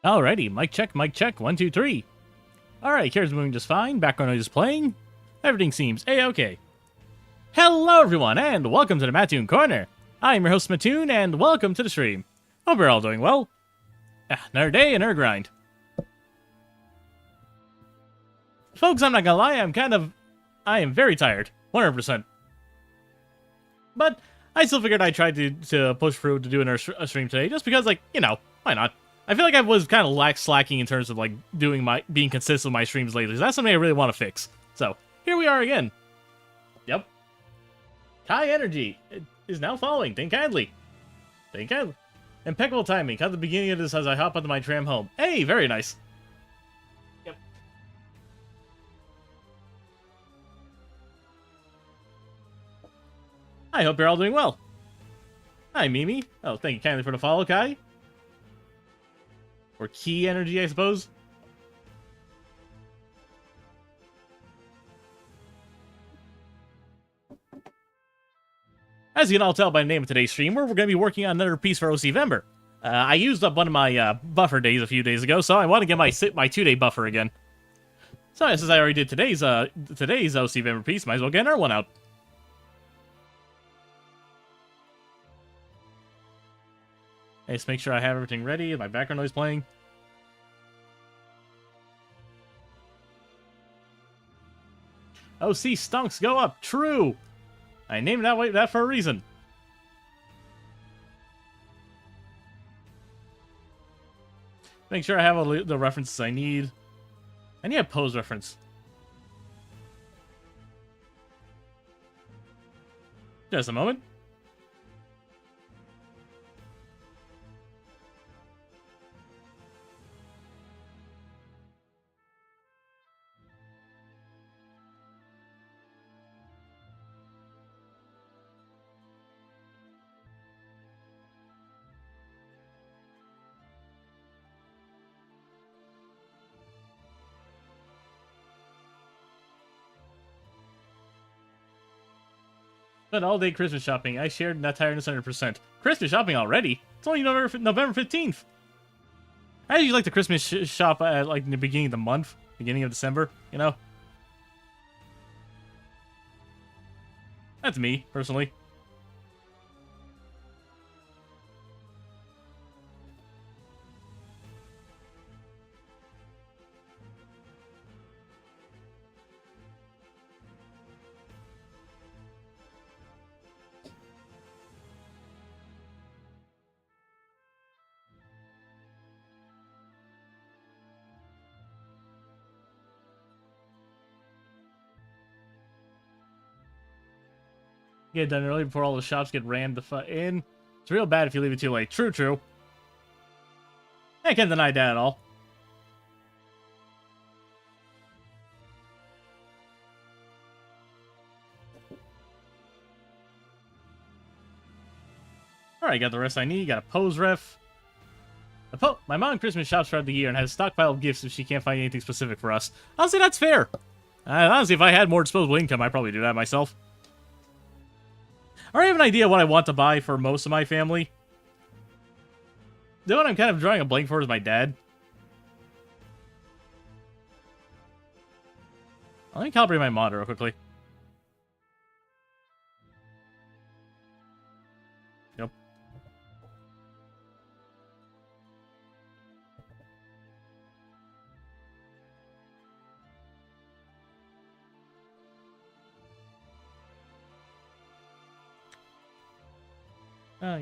Alrighty, mic check, 1, 2, 3. Alright, camera's moving just fine, background noise is playing. Everything seems a-okay. Hello everyone, and welcome to the Mattoon Corner. I'm your host Mattoon, and welcome to the stream. Hope you're all doing well. Another day, another grind. Folks, I'm not gonna lie, I am very tired. 100%. But I still figured I'd try to push through to do a stream today, just because, like, you know, why not? I feel like I was kind of slacking in terms of, like, being consistent with my streams lately. So that's something I really want to fix. So, here we are again. Yep. High energy is now falling. Think kindly. Think kindly. Impeccable timing. Caught the beginning of this as I hop onto my tram home. Hey, very nice. Yep. I hope you're all doing well. Hi, Mimi. Oh, thank you kindly for the follow, Kai. Or key energy, I suppose. As you can all tell by the name of today's stream, we're going to be working on another piece for OC-Vember. I used up one of my buffer days a few days ago, so I want to get my 2-day buffer again. So since I already did today's OC-Vember piece, might as well get another one out. Just make sure I have everything ready, my background noise playing. Oh, see, Stonks go up. True. I named that for a reason. Make sure I have all the references I need. I need a pose reference. Just a moment. But all-day Christmas shopping. I shared that tiredness 100%. Christmas shopping already? It's only November 15th. I usually like the Christmas shop at, like, the beginning of the month. Beginning of December, you know? That's me, personally. Get it done early before all the shops get rammed in. It's real bad if you leave it too late. True. I can't deny that at all. Alright, got the rest I need. Got a pose ref. My mom Christmas shops throughout the year and has a stockpile of gifts if she can't find anything specific for us. Honestly, that's fair. Honestly, if I had more disposable income, I'd probably do that myself. I already have an idea what I want to buy for most of my family. The one I'm kind of drawing a blank for is my dad. Let me calibrate my monitor real quickly. Yep.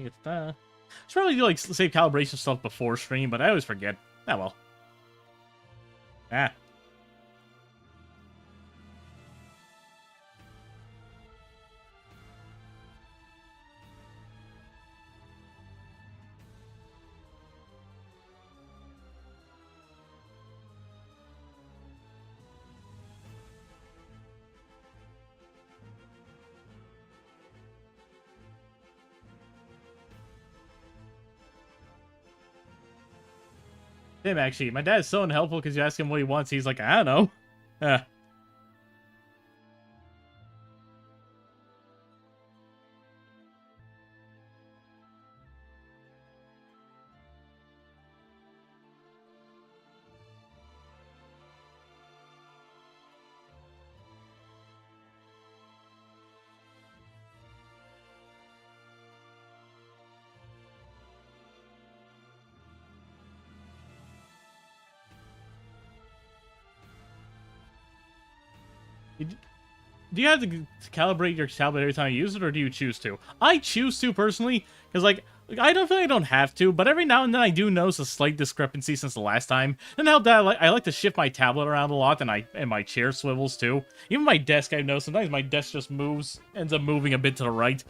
Get that. Should probably do, like, save calibration stuff before stream, but I always forget. Ah, well. Him, actually. My dad's so unhelpful because you ask him what he wants, he's like, I don't know. Do you have to calibrate your tablet every time you use it, or do you choose to? I choose to, personally, because, like, I don't feel like I don't have to, but every now and then I do notice a slight discrepancy since the last time. And how that I like to shift my tablet around a lot, and my chair swivels too. Even my desk, I know sometimes my desk just ends up moving a bit to the right,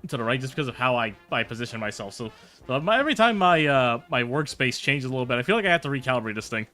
just because of how I position myself. So every time my my workspace changes a little bit, I feel like I have to recalibrate this thing.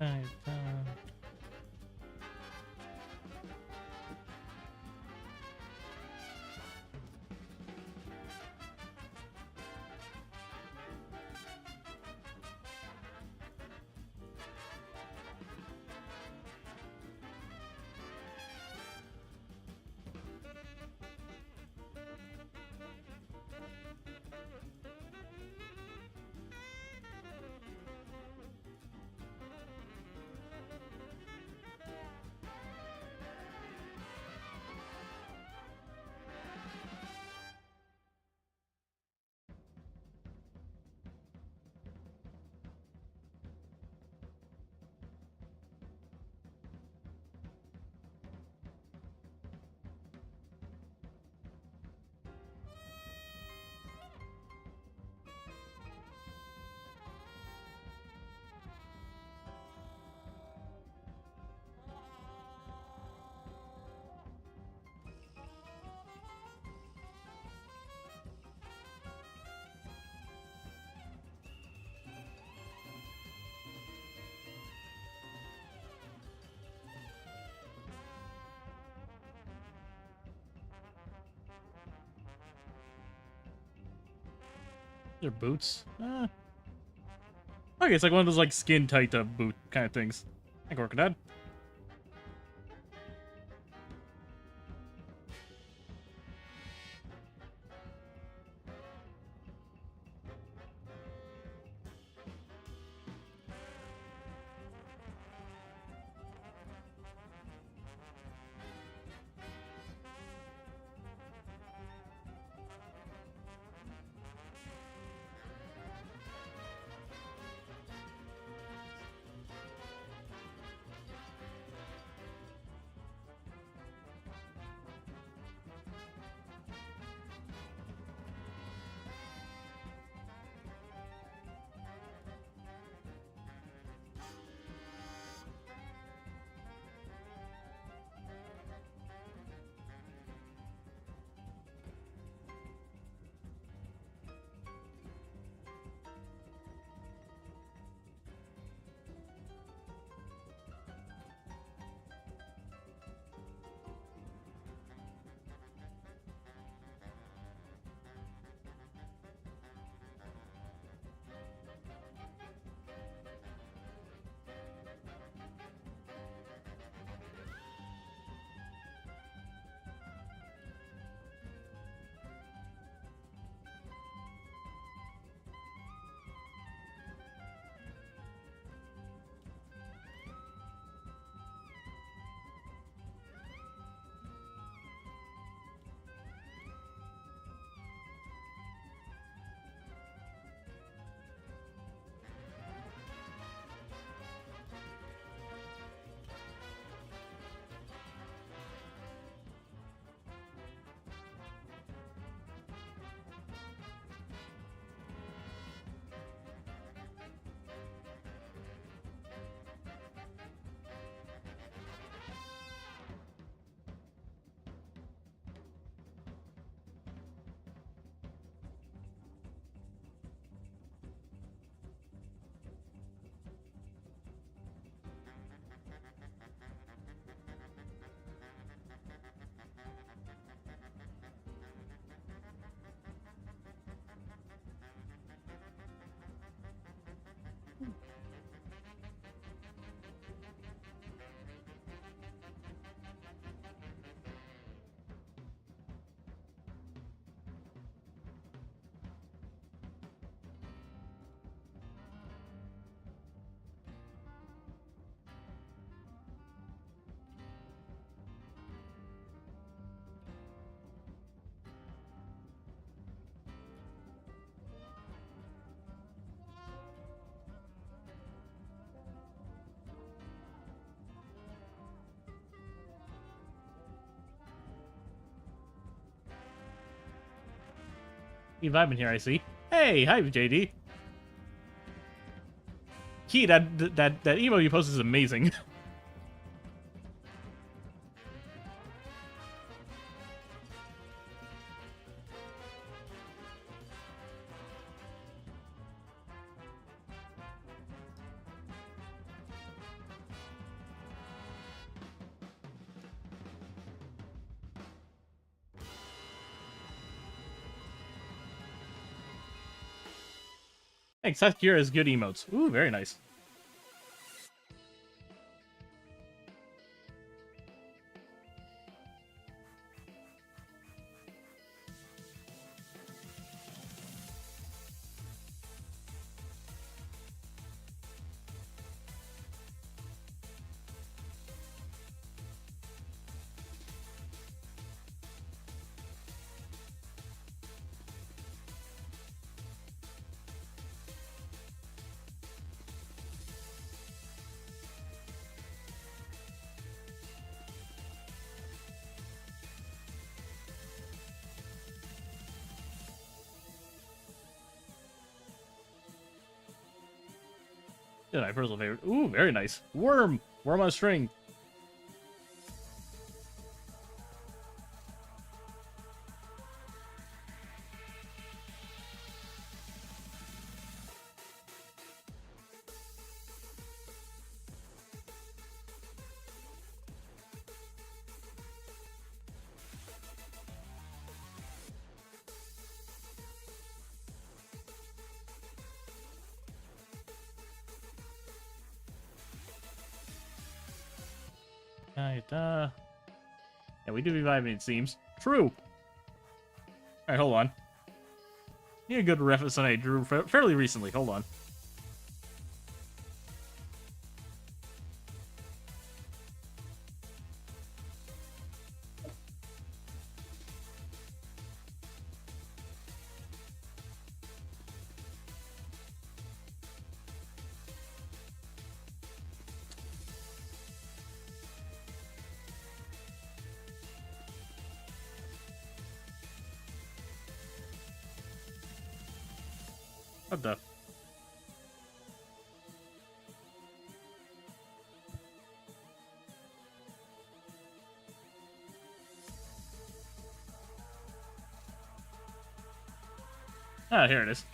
Right, Their boots? Okay, it's like one of those like skin tight boot kind of things. I can work with that. You vibing here, I see. Hey, hi, JD. Key, that emo you posted is amazing. Thanks, Sakura has good emotes. Ooh, very nice. Yeah, my personal favorite. Ooh, very nice. Worm! Worm on a string. Yeah, we do be vibing, it seems. True! Alright, hold on. Need a good reference I drew fairly recently. Hold on. What the? Ah, here it is.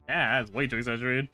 Yeah, that's way too exaggerated.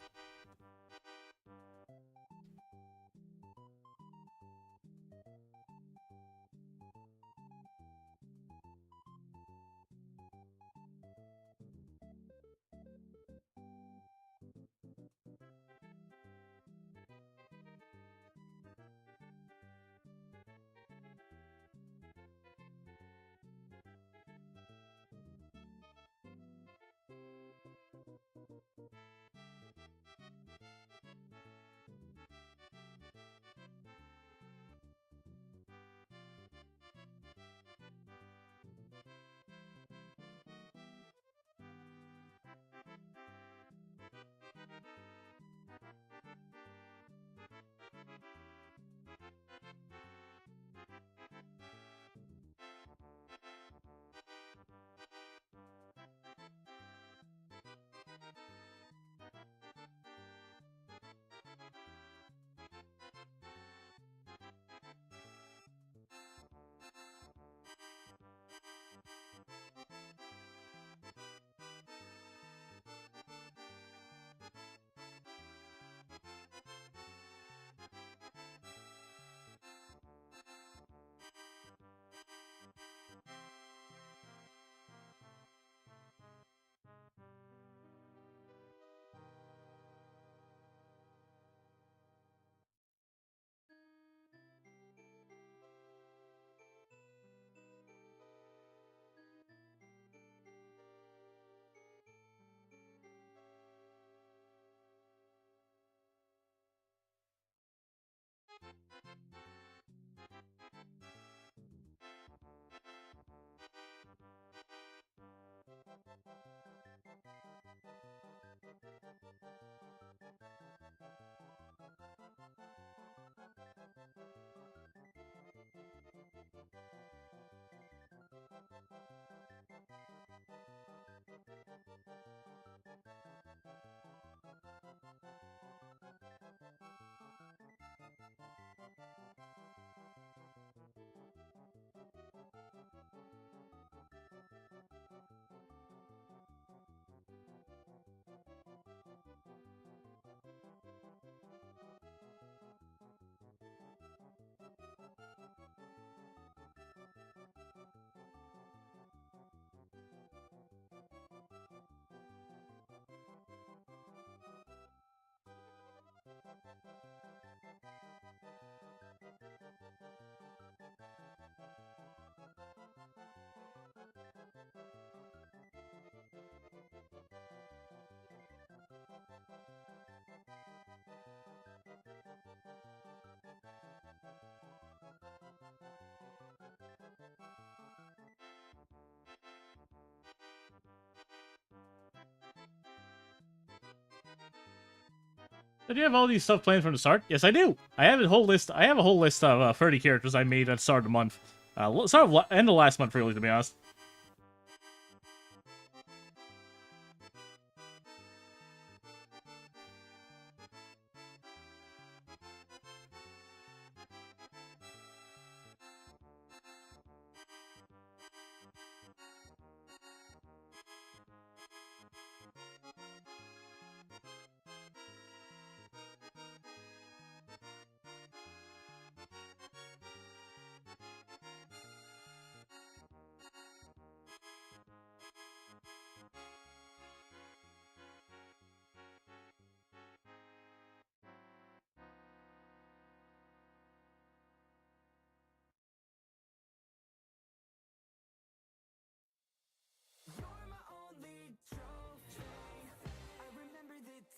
Did you have all these stuff planned from the start? Yes, I do. I have a whole list. I have a whole list of 30 characters I made at the start of the month. End of last month, really, to be honest.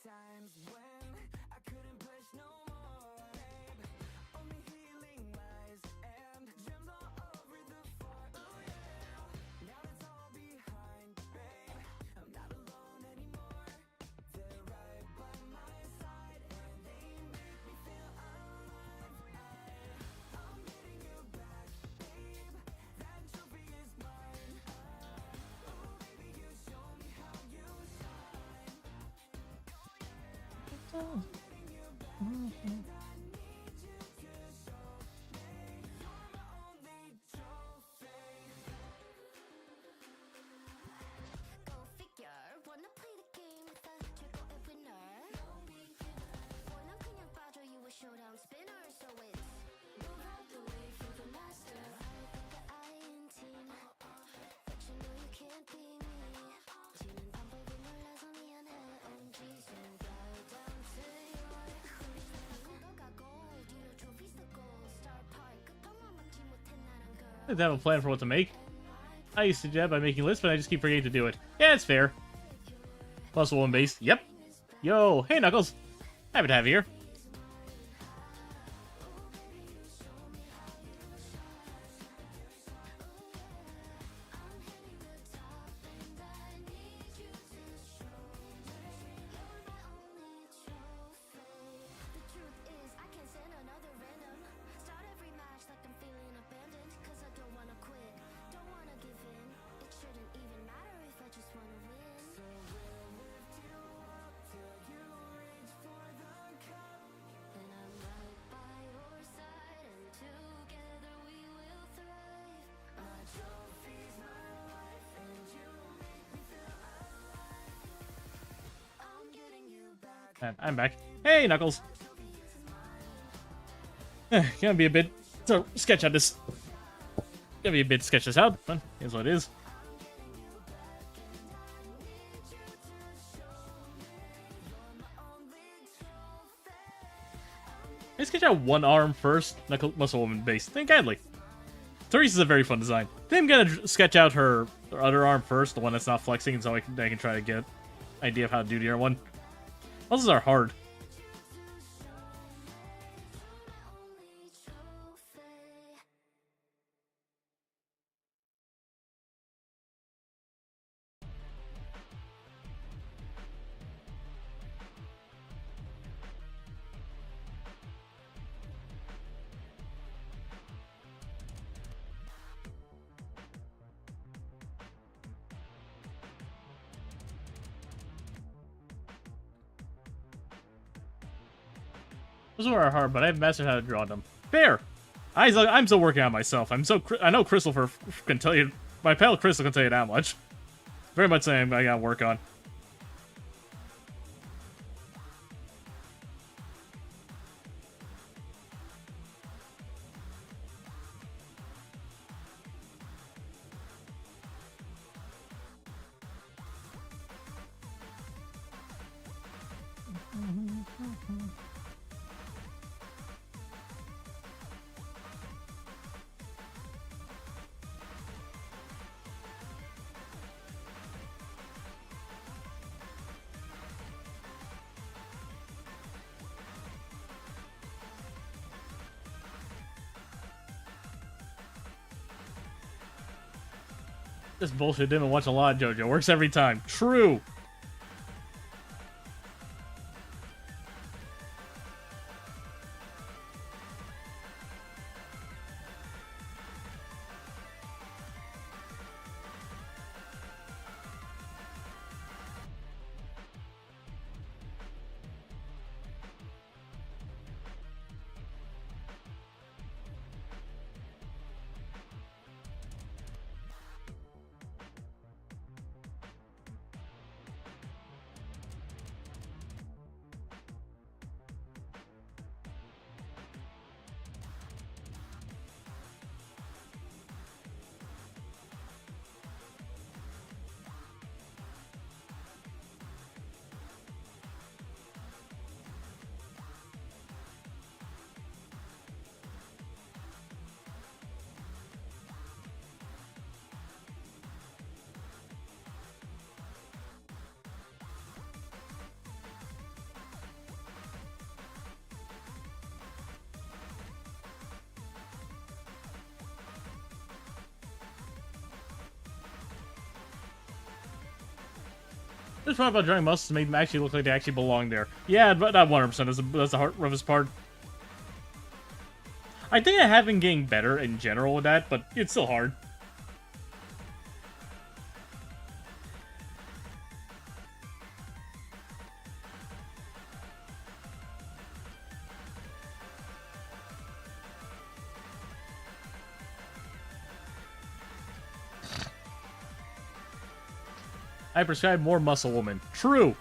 Times when I couldn't push no more, babe. Only healing lies and gems all over the floor. Ooh, yeah. Now it's all behind, babe. I'm not alone anymore. They're right by my side and they make me feel alive. I'm getting you back, babe. That trophy is mine. Oh, baby, you show me how you shine. Showdown spinner, so it's move out the way for the master. I inteen, but you know you can't be me. 지는 방법을 몰라서 미안해. OMG, so bow down to your 굳어가고 뒤로 trophies the goal. Star Park 끝방만 막지 못해 나랑 girl. I didn't have a plan for what to make. I used to do that by making lists, but I just keep forgetting to do it. Yeah, it's fair. Plus one base. Yep. Yo, hey Knuckles. Happy to have you here. And I'm back. Hey, Knuckles. Gonna be a bit to sketch out this. Gonna be a bit to sketch this out, but here's what it is. I sketch out one arm first. Knuckle Muscle Woman base. Think kindly. Teresa's a very fun design. Then I'm gonna sketch out her other arm first, the one that's not flexing, so I can try to get an idea of how to do the other one. Puzzles are hard. Those are hard, but I've mastered how to draw them. Fair! I'm still working on myself. I know Crystal can tell you... My pal Crystal can tell you that much. Very much something I gotta work on. This bullshit didn't watch a lot of JoJo. Works every time. True. This part about drawing muscles made them actually look like they actually belong there. Yeah, but not 100%. That's the roughest part. I think I have been getting better in general with that, but it's still hard. I prescribe more muscle woman. True.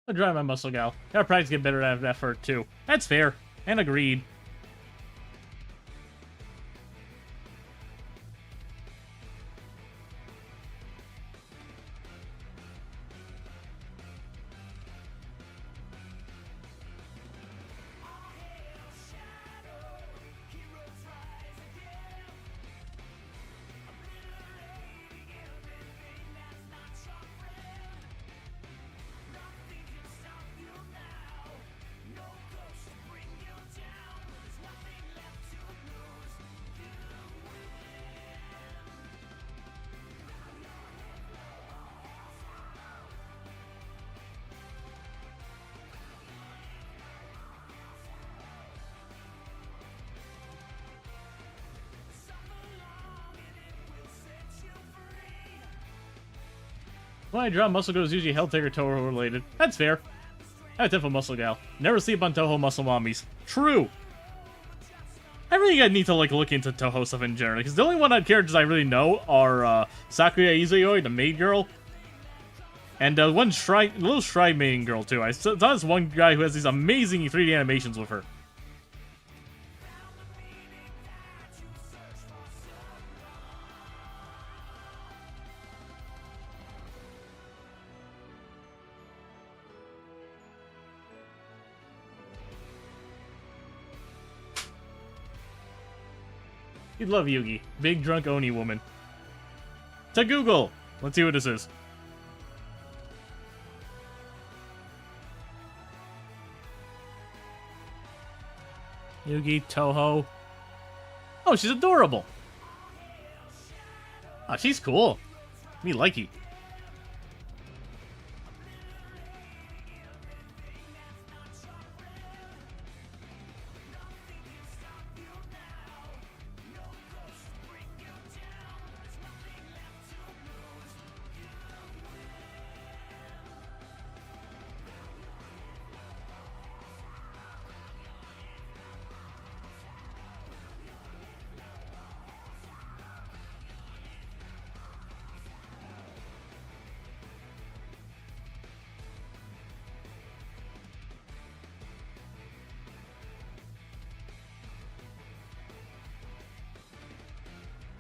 I'll drive my muscle gal. Gotta practice to get better at effort too. That's fair. And agreed. When I draw muscle girl is usually Helltaker or Toho related. That's fair. I'm a typical muscle gal. Never sleep on Toho muscle mommies. True. I really need to look into Toho stuff in general, because the only characters I really know are Sakuya Izuyoi, the maid girl, and one little shrine maiden girl too. I saw this one guy who has these amazing 3D animations with her. You'd love Yugi. Big drunk Oni woman. To Google! Let's see what this is. Yugi, Toho. Oh, she's adorable. Oh, she's cool. Me likey.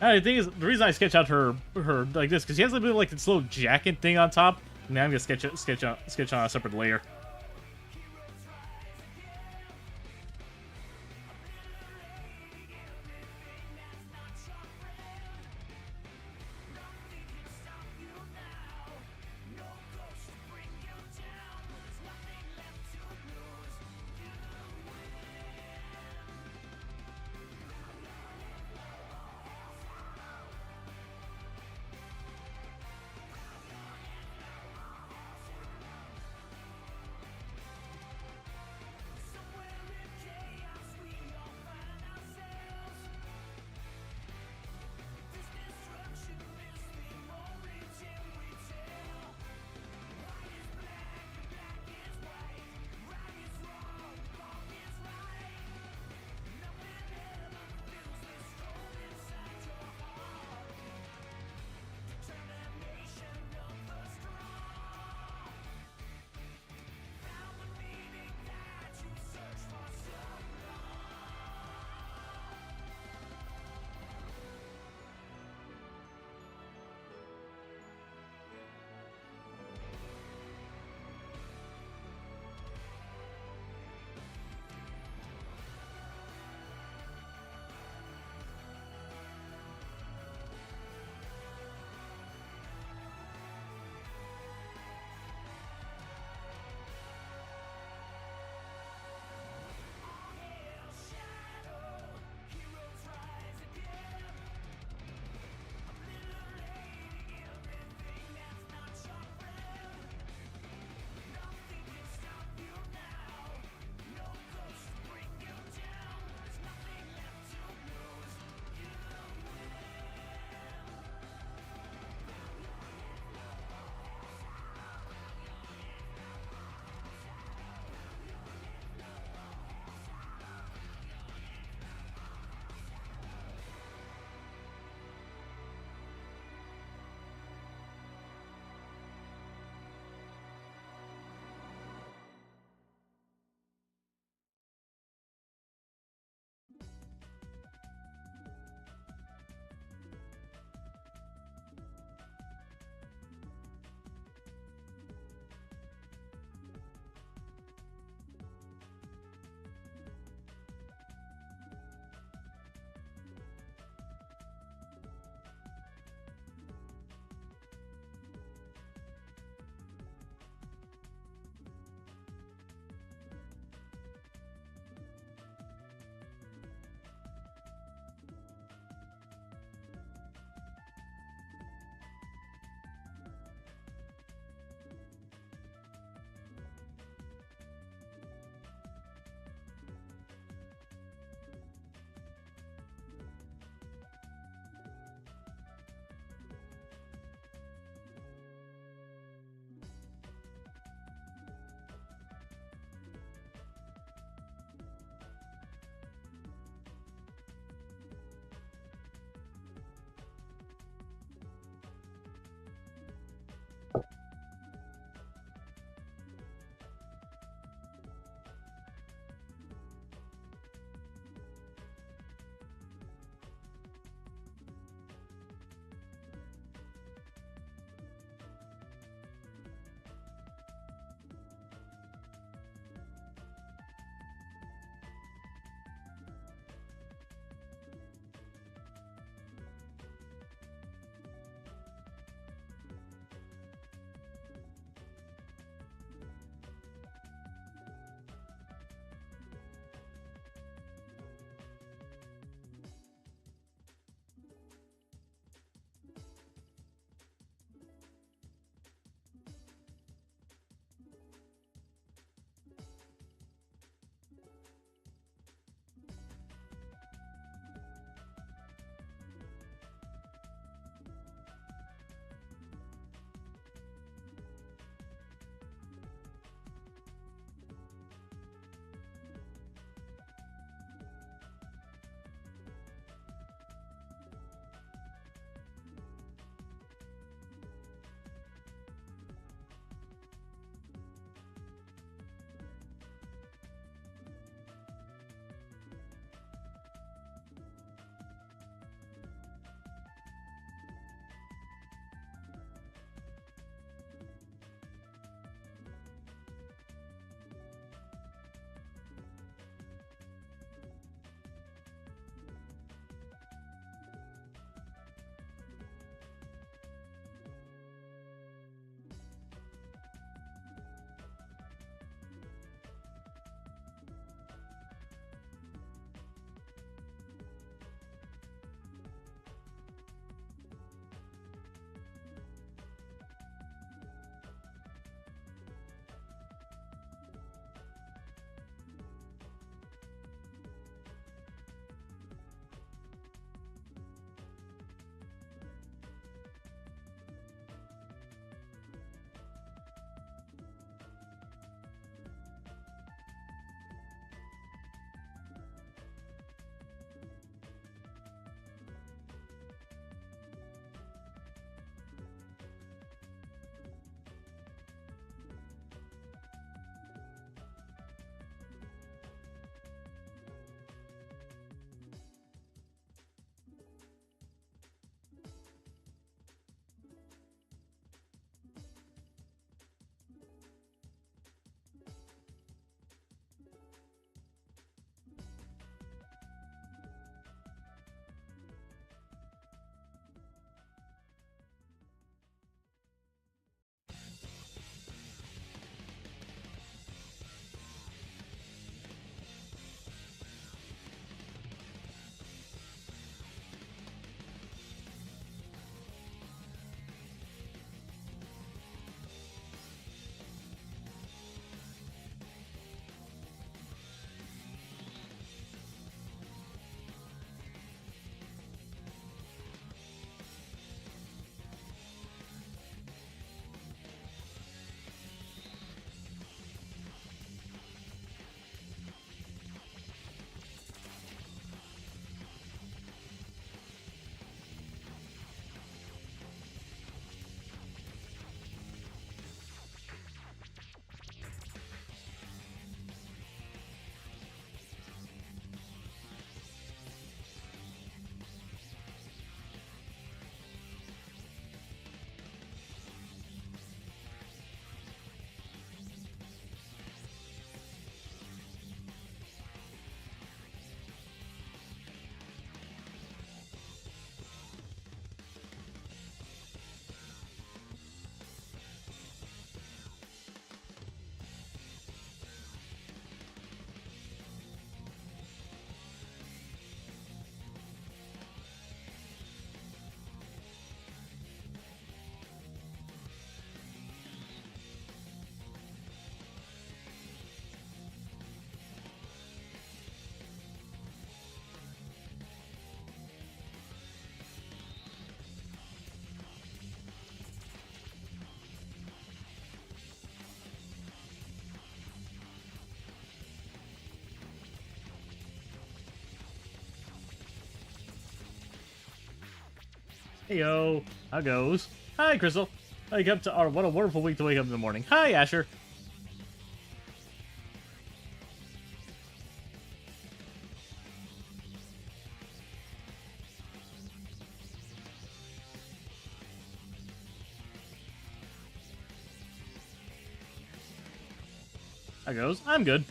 The thing is, the reason I sketch out her like this, because she has a bit like this little jacket thing on top. Now I'm gonna sketch on a separate layer. Heyo, how goes? Hi, Crystal. Wake up to our what a wonderful week to wake up in the morning. Hi, Asher. How goes? I'm good.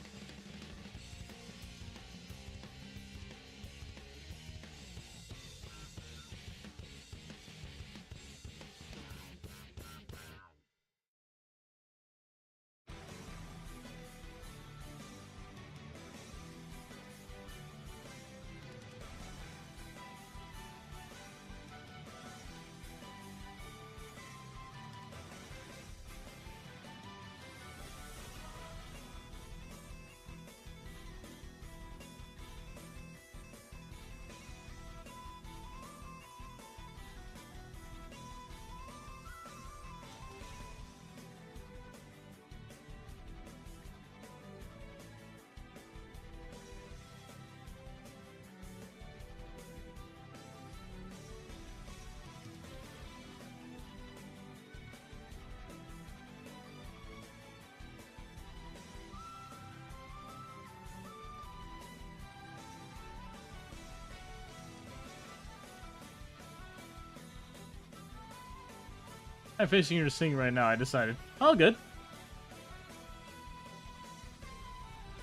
I'm facing your sing right now, I decided. All good.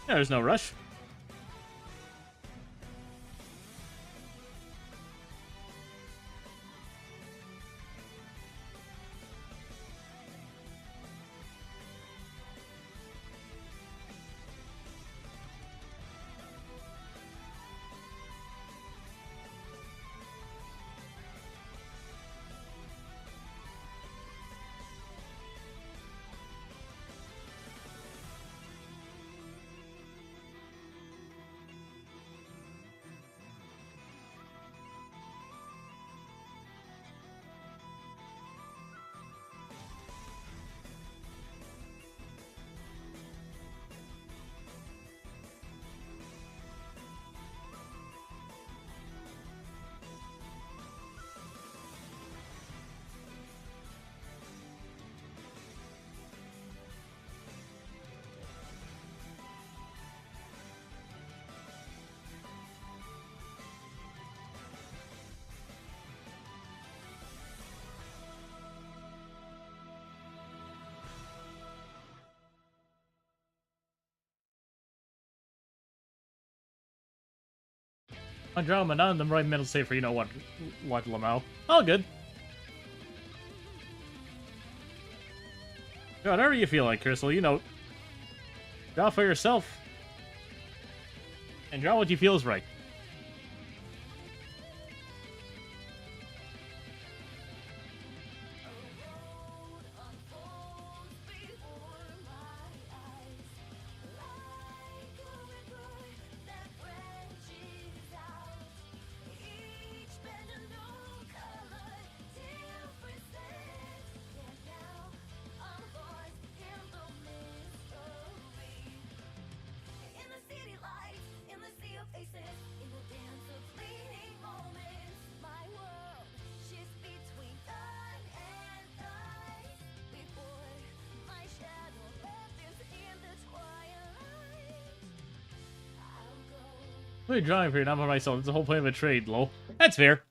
Yeah, there's no rush. Andromeda, not in the right mental state for you know what, Lamau. All good. Yeah, whatever you feel like, Crystal, you know, draw for yourself. And draw what you feel is right. We're drawing for you, not for myself. It's the whole point of a trade, lol. That's fair.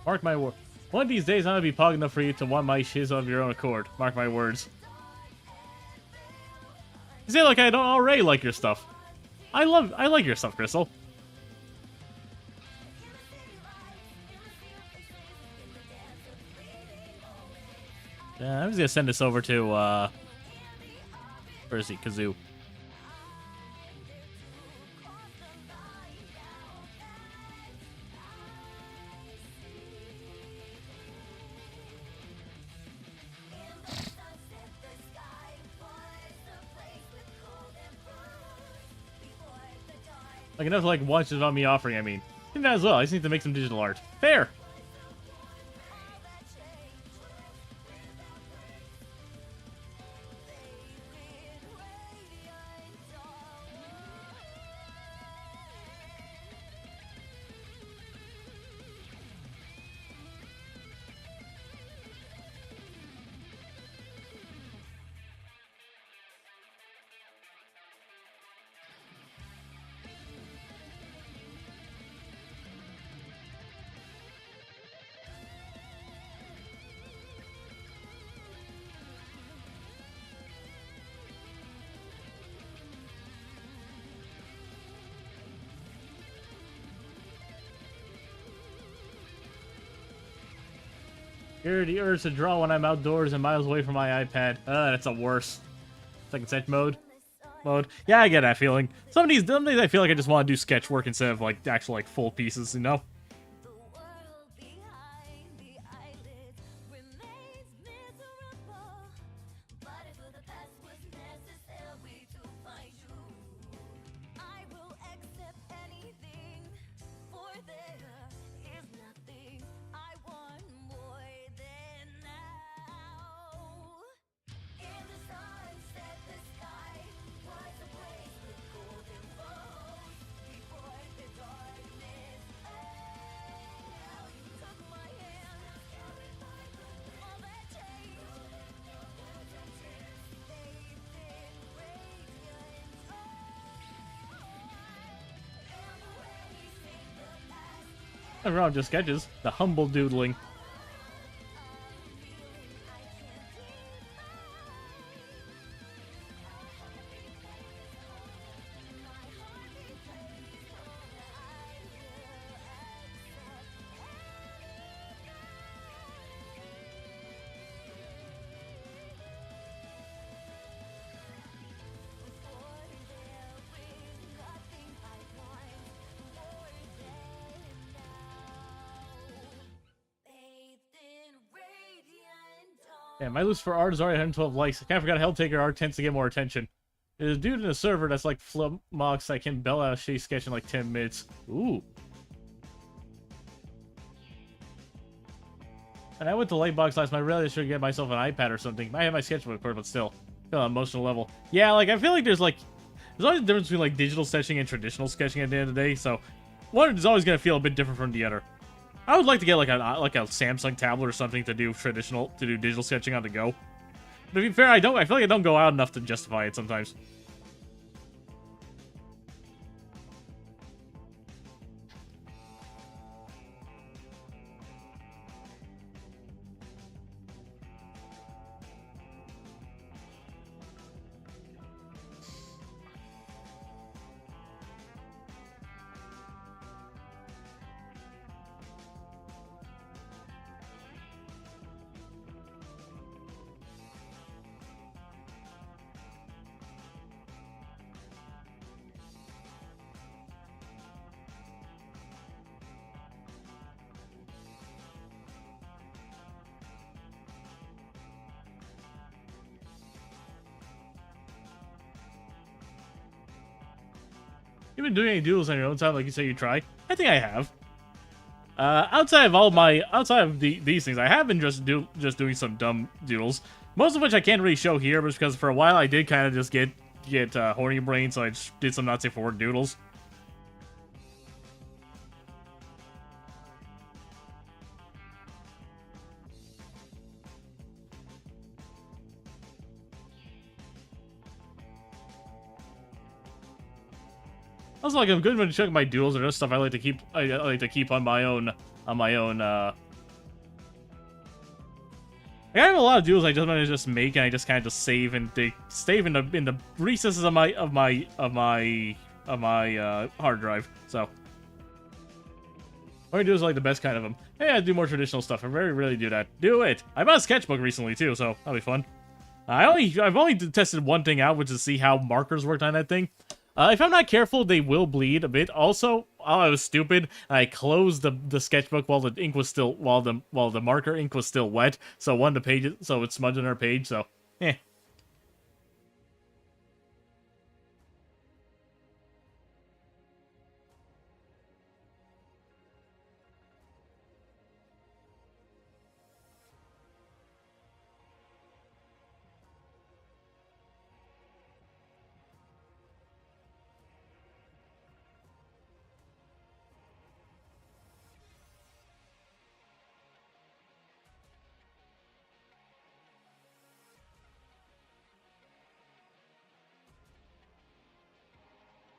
Mark my word. One of these days, I'm gonna be pog enough for you to want my shiz of your own accord. Mark my words. You say like I don't already like your stuff. I like your stuff, Crystal. I'm just gonna send this over to, where is he? Kazoo. Like, enough to, like, watch it on me offering, I mean. Do that as well. I just need to make some digital art. Fair! Here the urge to draw when I'm outdoors and miles away from my iPad. That's a worse. Second set mode. Yeah, I get that feeling. Some days I feel like I just want to do sketch work instead of like actual like full pieces, you know? The world behind the eyelids remains miserable. But if the past was necessary to find you, I will accept anything. For there is nothing I want more than now. In the sunset, the sky was a place with golden rose. Before the darkness fell, you took my hand. All that changed. They've been radiant on. And the way sing the past. Nothing wrong with just sketches. The humble doodling. Yeah, my list for art is already 112 likes. I can't forget Helltaker art tends to get more attention. There's a dude in a server that's like Flipmox. I can bell out a shitty sketch in like 10 minutes. Ooh. And I went to Lightbox last night. I really should get myself an iPad or something. I have my sketchbook, of course, but still. On an emotional level. Yeah, like, I feel like there's always a difference between like digital sketching and traditional sketching at the end of the day, so one is always going to feel a bit different from the other. I would like to get like a Samsung tablet or something to do digital sketching on the go. But to be fair, I feel like I don't go out enough to justify it sometimes. You've been doing any doodles on your own time, like you say you try? I think I have. Outside of these things, I have been just doing some dumb doodles. Most of which I can't really show here, but because for a while I did kind of just get horny brain, so I just did some not safe for work doodles. Also, like, I'm good when checking my doodles or just stuff I like to keep on my own I have a lot of duels I just want to just make, and I just kind of just save and they save in the recesses of my hard drive. So all I do is like the best kind of them. Hey, I do more traditional stuff. I very rarely do that. Do it. I bought a sketchbook recently too, so that'll be fun. I've only tested one thing out, which is to see how markers worked on that thing. If I'm not careful, they will bleed a bit. Also, while I was stupid, I closed the sketchbook while the ink was still while the marker ink was still wet. So one of the pages, so it smudged on our page. So, eh.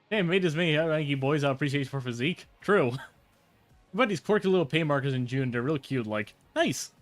Hey, made as many ranky boys out appreciation for physique. True. But these quirky little paint markers in June, they're real cute. Like, nice.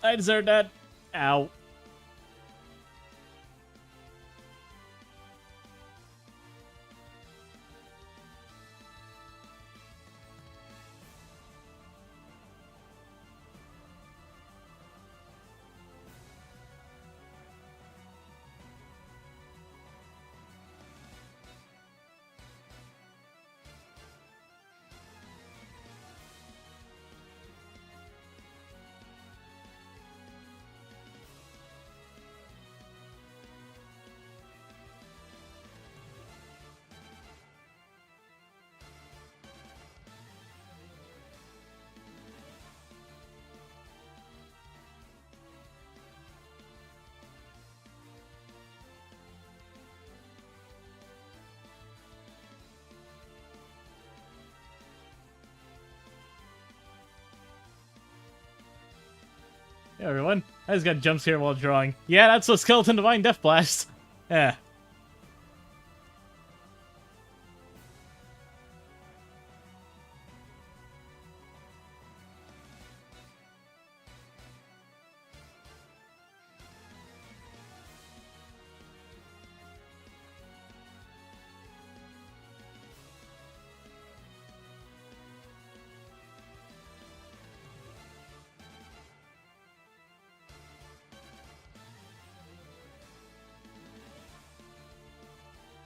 I deserve that. Ow. Hey everyone, I just got jump scare while drawing. Yeah, that's a Skeleton Divine Death Blast. Yeah.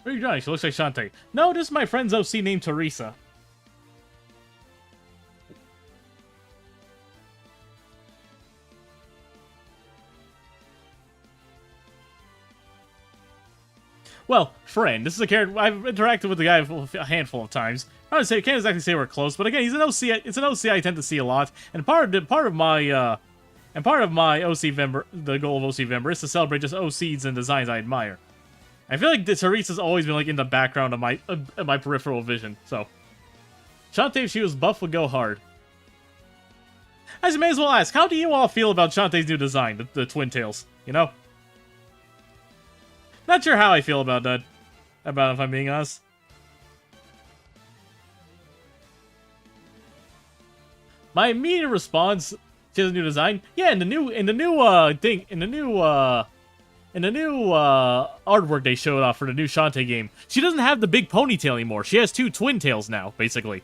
What are you drawing? She looks like Shantae. No, this is my friend's OC named Teresa. Well, friend. This is a character I've interacted with the guy a handful of times. I would say I can't exactly say we're close, but again, he's an OC. It's an OC I tend to see a lot, and part of my OC member, the goal of OC member, is to celebrate just OCs and designs I admire. I feel like Teresa's always been like in the background of my peripheral vision. So, Shantae, if she was buff, would go hard. As you may as well ask, how do you all feel about Shantae's new design, the twin tails? You know, not sure how I feel about that. About if I'm being honest. My immediate response to the new design, yeah, in the new artwork they showed off for the new Shantae game, she doesn't have the big ponytail anymore. She has two twin tails now, basically.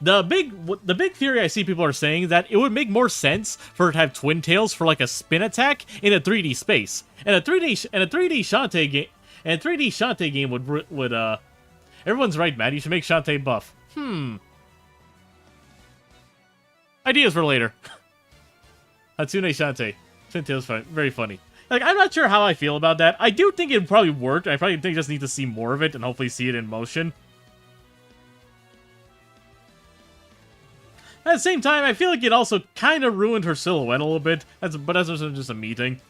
The big theory I see people are saying is that it would make more sense for her to have twin tails for like a spin attack in a 3D space. And a 3D Shantae game would everyone's right, Matt. You should make Shantae buff. Ideas for later. Hatsune Shantae. Twin tails, very funny. Like, I'm not sure how I feel about that. I do think it probably worked. I probably think I just need to see more of it and hopefully see it in motion. At the same time, I feel like it also kind of ruined her silhouette a little bit. But that's just a me thing.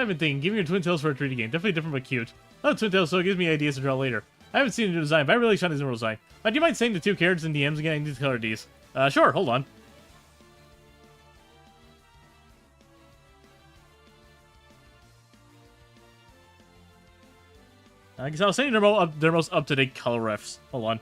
I've been thinking, give me your Twin Tails for a 3D game. Definitely different but cute. Oh, Twin Tails, so it gives me ideas to draw later. I haven't seen a new design, but I really like Shantae's new design. Do you mind saying the two characters in DMs again? I need to color these. Sure, hold on. I guess I was saying their most up-to-date color refs. Hold on.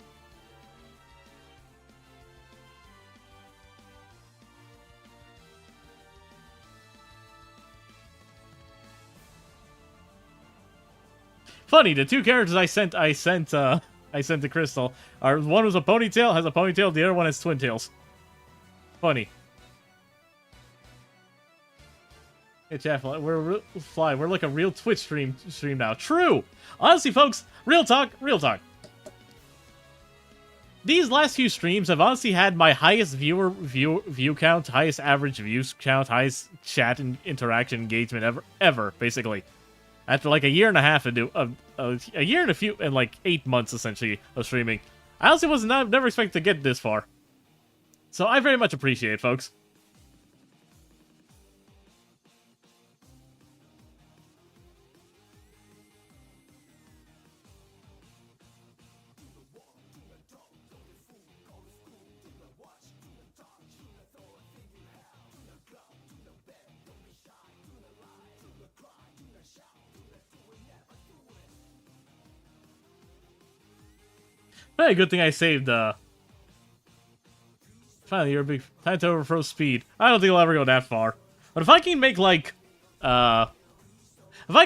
Funny, the two characters I sent to Crystal are one was a ponytail, has a ponytail, the other one has twin tails. Funny. Hey, chat, we're like a real Twitch stream now. True. Honestly, folks, real talk. These last few streams have honestly had my highest view count, highest average views count, highest chat and interaction engagement ever, basically. After like a year and a half a year and like 8 months essentially of streaming. I honestly never expected to get this far. So I very much appreciate it, folks. Hey, good thing I saved, finally, you're a big time to overthrow speed. I don't think I'll ever go that far. But if I can make, like, if I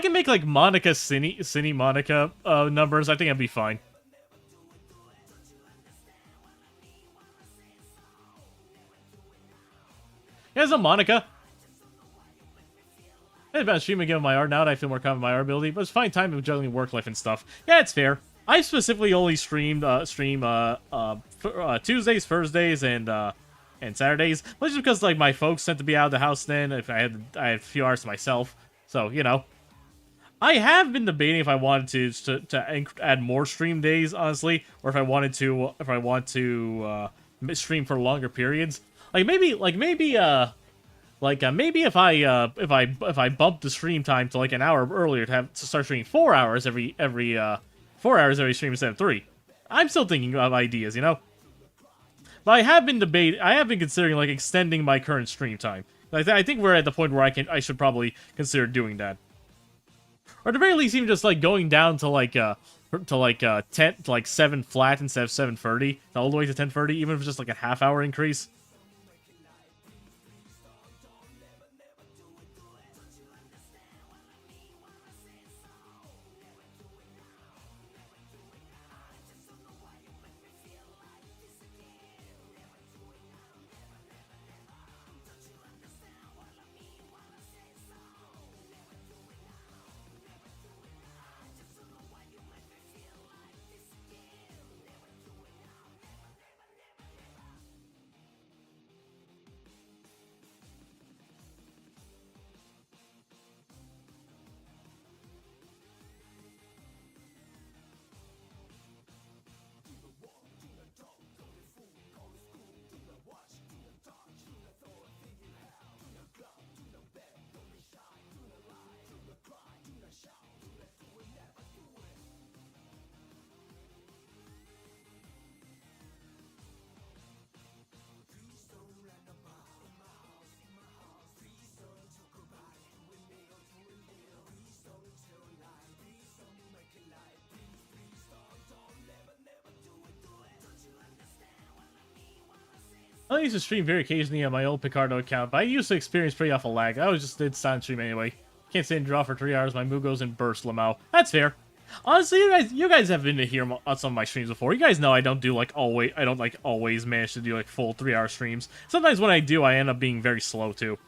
can make, like, Monica, Cine Monica, numbers, I think I'd be fine. Yeah, so Monica. I've been streaming again with my art now that I feel more confident in my art ability, but it's fine time of juggling work life and stuff. Yeah, it's fair. I specifically only stream Tuesdays, Thursdays, and Saturdays, which is because like my folks tend to be out of the house then. If I had a few hours to myself, so you know, I have been debating if I wanted to add more stream days, honestly, or if I want to stream for longer periods. Maybe if I bump the stream time to like an hour earlier to start streaming 4 hours every 4 hours every stream instead of 3. I'm still thinking of ideas, you know. But I have been considering like extending my current stream time. I think we're at the point where I should probably consider doing that, or at the very least even just like going down to like 7 flat instead of 7:30, all the way to 10:30, even if it's just like a half-hour increase. I used to stream very occasionally on my old Picardo account, but I used to experience pretty awful lag. I always just did silent stream anyway. Can't sit and draw for 3 hours. My mood goes in bursts, Lamau. That's fair. Honestly, you guys have been to hear on some of my streams before. You guys know I don't always manage to do like full 3-hour streams. Sometimes when I do, I end up being very slow too.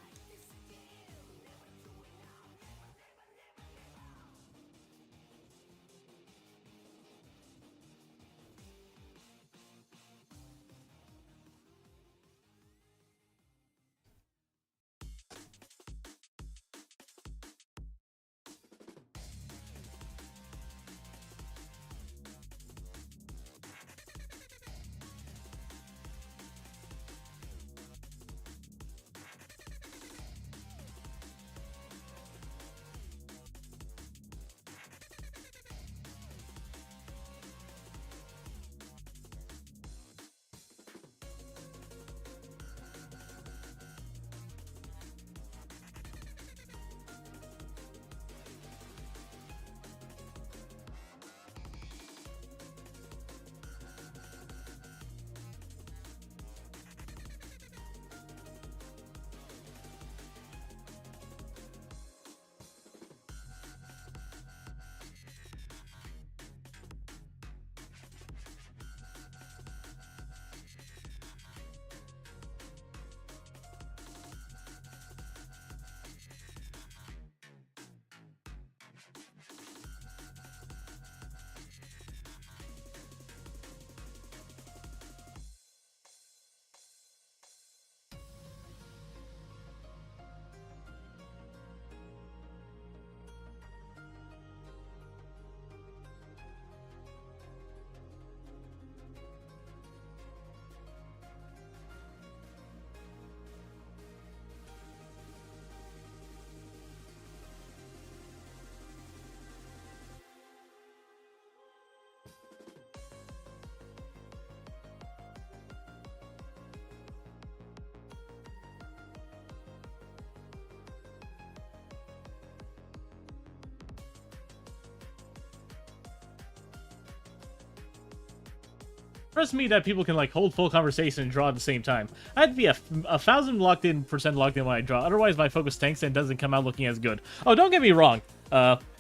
Trust me that people can, like, hold full conversation and draw at the same time. I have to be a 1,000% locked in when I draw, otherwise my focus tanks and doesn't come out looking as good. Oh, don't get me wrong.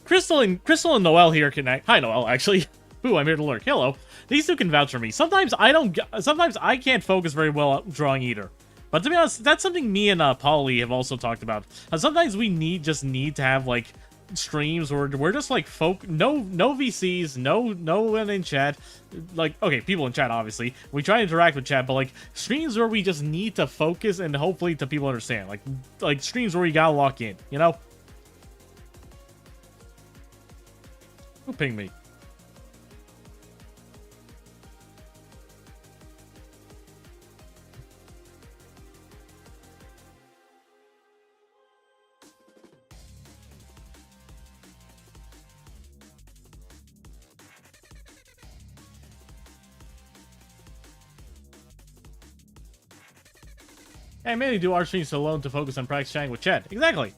Crystal and Noelle here can hi, Noelle, actually. Ooh, I'm here to lurk. Hello. These two can vouch for me. Sometimes I can't focus very well drawing either. But to be honest, that's something me and Polly have also talked about. Sometimes we just need to have, like, streams where we're just like no VCs, no one in chat, like, okay, people in chat obviously, we try to interact with chat, but like streams where we just need to focus and hopefully to people understand, like streams where you gotta lock in, you know? Who pinged me? I mainly do our streams alone to focus on practice chatting with chat. Exactly.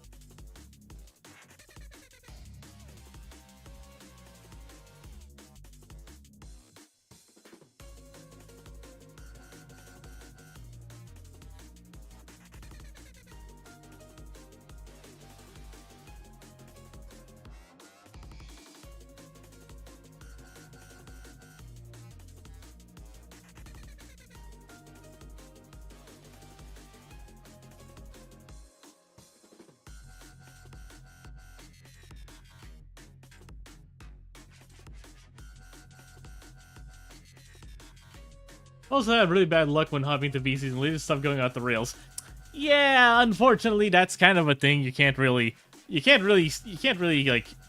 Also had really bad luck when hopping to VCs and leaving stuff going off the rails. Yeah, unfortunately, that's kind of a thing you can't really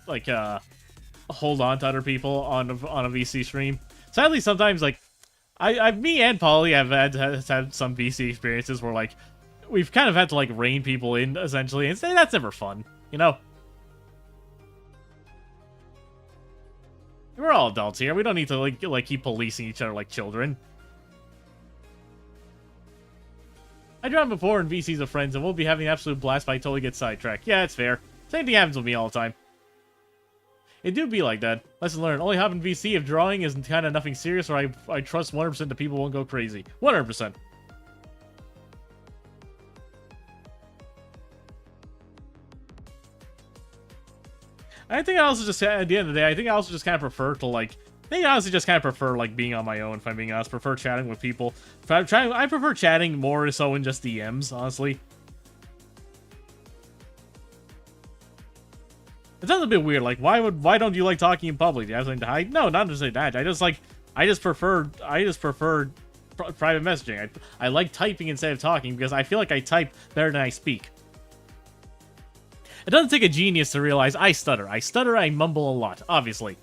like hold on to other people on a VC stream. Sadly, sometimes like me and Polly have had some VC experiences where like we've kind of had to like rein people in essentially and say that's never fun, you know. We're all adults here. We don't need to like keep policing each other like children. I drowned before in VCs of friends, and we'll be having an absolute blast, but I totally get sidetracked. Yeah, it's fair. Same thing happens with me all the time. It do be like that. Lesson learned. Only hop in VC if drawing is kind of nothing serious, or I trust 100% the people won't go crazy. 100%. I think I also just, at the end of the day, I think I also just kind of prefer to, like, I think I honestly just kind of prefer, like, being on my own, if I'm being honest. Prefer chatting with people. I prefer chatting more so in just DMs, honestly. It sounds a bit weird, like, why don't you like talking in public? Do you have something to hide? No, not to say that. I just prefer private messaging. I like typing instead of talking because I feel like I type better than I speak. It doesn't take a genius to realize I stutter. I mumble a lot, obviously.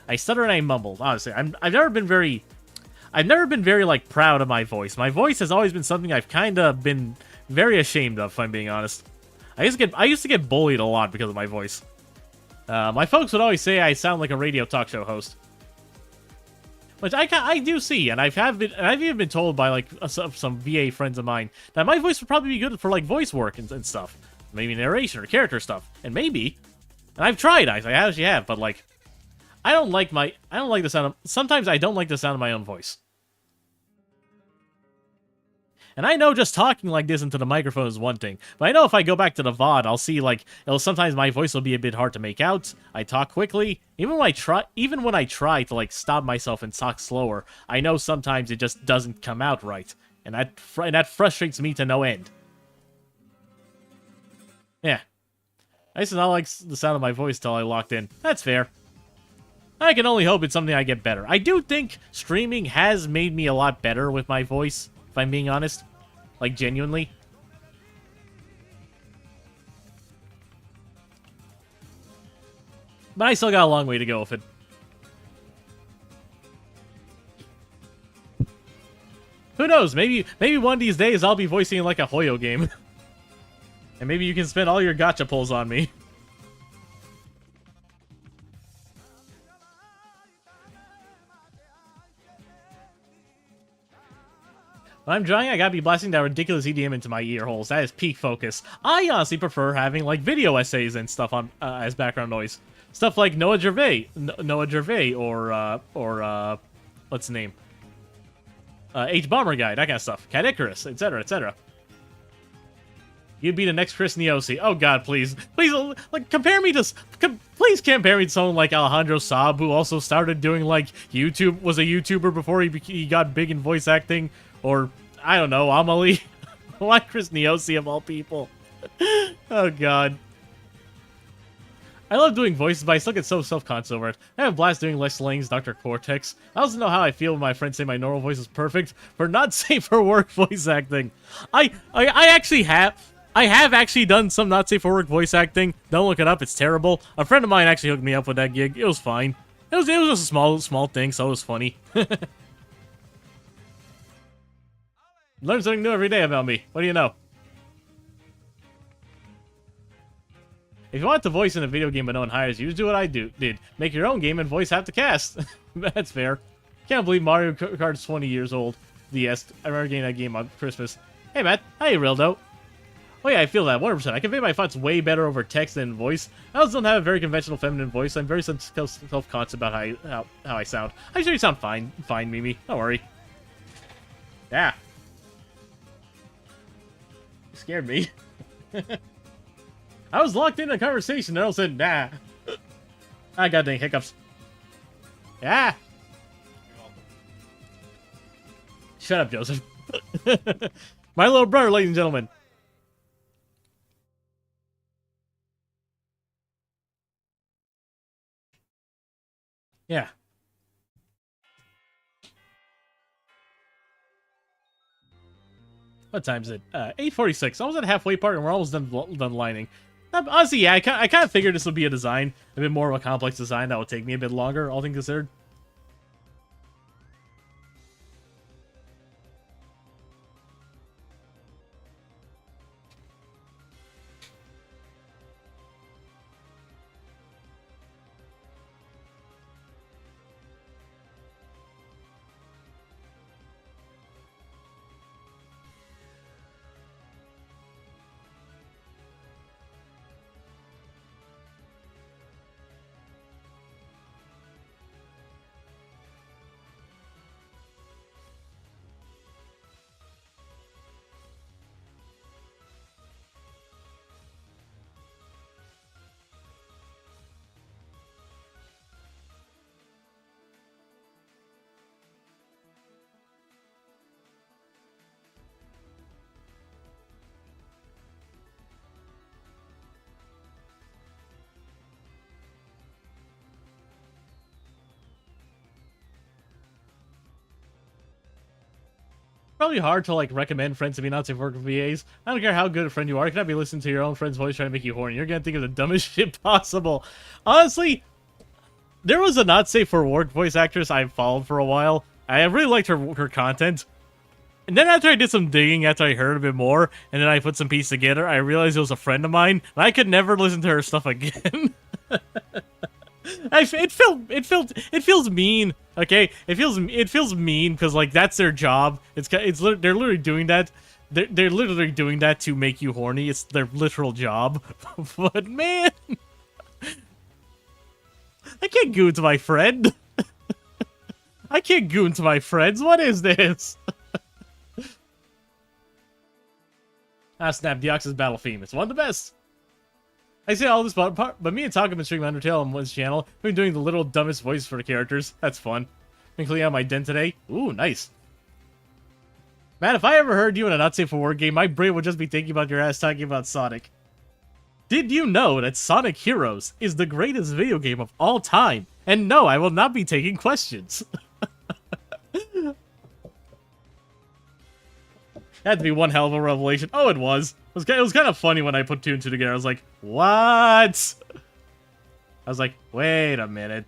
I stutter and I mumble, honestly. I've never been very, like, proud of my voice. My voice has always been something I've kind of been very ashamed of, if I'm being honest. I used to get bullied a lot because of my voice. My folks would always say I sound like a radio talk show host. Which I do see, and I've even been told by, like, some VA friends of mine that my voice would probably be good for, like, voice work and stuff. Maybe narration or character stuff. And maybe. And I've tried, I actually have, but, like, I don't like the sound of, sometimes I don't like the sound of my own voice. And I know just talking like this into the microphone is one thing, but I know if I go back to the VOD, I'll see, like, sometimes my voice will be a bit hard to make out. I talk quickly. Even when I try to, like, stop myself and talk slower, I know sometimes it just doesn't come out right. And that frustrates me to no end. Yeah. I used to not like the sound of my voice till I locked in. That's fair. I can only hope it's something I get better. I do think streaming has made me a lot better with my voice, if I'm being honest. Like, genuinely. But I still got a long way to go with it. Who knows? Maybe one of these days I'll be voicing like a Hoyo game. And maybe you can spend all your gacha pulls on me. When I'm drawing, I gotta be blasting that ridiculous EDM into my ear holes. That is peak focus. I honestly prefer having, like, video essays and stuff on as background noise. Stuff like Noah Gervais, or what's the name? H Bomber Guy, that kind of stuff. Cat Icarus, etc., etc. You'd be the next Chris Niosi. Oh God, please, please, like compare me to, please compare me to someone like Alejandro Saab, who also started doing like YouTube, was a YouTuber before he got big in voice acting, or I don't know, Amelie. Why Chris Niosi of all people? Oh God. I love doing voices, but I still get so self-conscious over it. I have a blast doing Les Lang's Dr. Cortex. I also know how I feel when my friends say my normal voice is perfect for not safe for work voice acting. I actually have. I have actually done some not safe for work voice acting. Don't look it up, it's terrible. A friend of mine actually hooked me up with that gig. It was fine. It was just a small thing, so it was funny. Learn something new every day about me. What do you know? If you want to voice in a video game but no one hires you, just do what I did. Make your own game and voice half the cast. That's fair. Can't believe Mario Kart's 20 years old. DS. I remember getting that game on Christmas. Hey, Matt. Hey, Rildo. Oh yeah, I feel that 100%. I convey my thoughts way better over text than voice. I also don't have a very conventional feminine voice. I'm very self-conscious about how I sound. I'm sure you sound fine, Mimi. Don't worry. Yeah. You scared me. I was locked in a conversation. Earl said, "Nah." I got dang hiccups. Yeah. Shut up, Joseph. My little brother, ladies and gentlemen. Yeah. What time is it? 8:46. Almost at the halfway part, and we're almost done lining. Honestly, yeah, I kind of figured this would be a design, a bit more of a complex design that would take me a bit longer, all things considered. Probably hard to like recommend friends to be not safe for work with VAs. I don't care how good a friend you are. You cannot be listening to your own friend's voice trying to make you horny. You're gonna think of the dumbest shit possible. Honestly, there was a not safe for work voice actress I followed for a while. I really liked her content. And then after I did some digging, after I heard a bit more, and then I put some pieces together, I realized it was a friend of mine, and I could never listen to her stuff again. It feels mean. Okay, it feels mean because like that's their job. They're literally doing that. They're literally doing that to make you horny. It's their literal job. But man, I can't goon to my friend. I can't goon to my friends. What is this? Snap, Deoxys Battle Theme. It's one of the best. I say all this, but me and Taka have been streaming Undertale on one's channel. We've been doing the little dumbest voices for the characters. That's fun. Been cleaning out my den today. Ooh, nice. Man, if I ever heard you in a not safe for work game, my brain would just be thinking about your ass talking about Sonic. Did you know that Sonic Heroes is the greatest video game of all time? And no, I will not be taking questions. That had to be one hell of a revelation. Oh, it was. It was kind of funny when I put two and two together. I was like, what? I was like, wait a minute.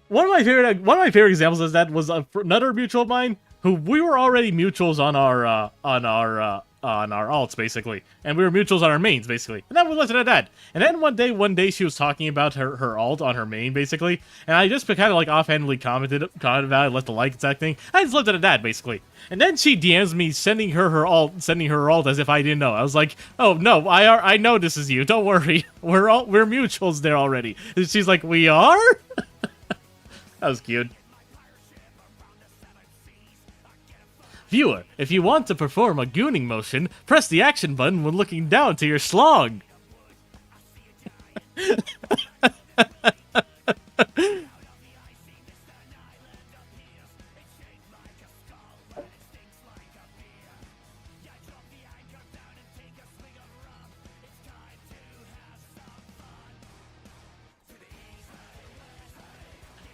One of my favorite examples of that was another mutual of mine who we were already mutuals on our alts basically, and we were mutuals on our mains basically, and then we left it at that. And then one day she was talking about her alt on her main basically, and I just kind of like offhandedly commented about it, left a like and that thing. I just left it at that basically. And then she DMs me sending her alt as if I didn't know. I was like, oh no, I know this is you. Don't worry, we're mutuals there already. And she's like, we are. That was cute. Viewer, if you want to perform a gooning motion, press the action button when looking down to your slog.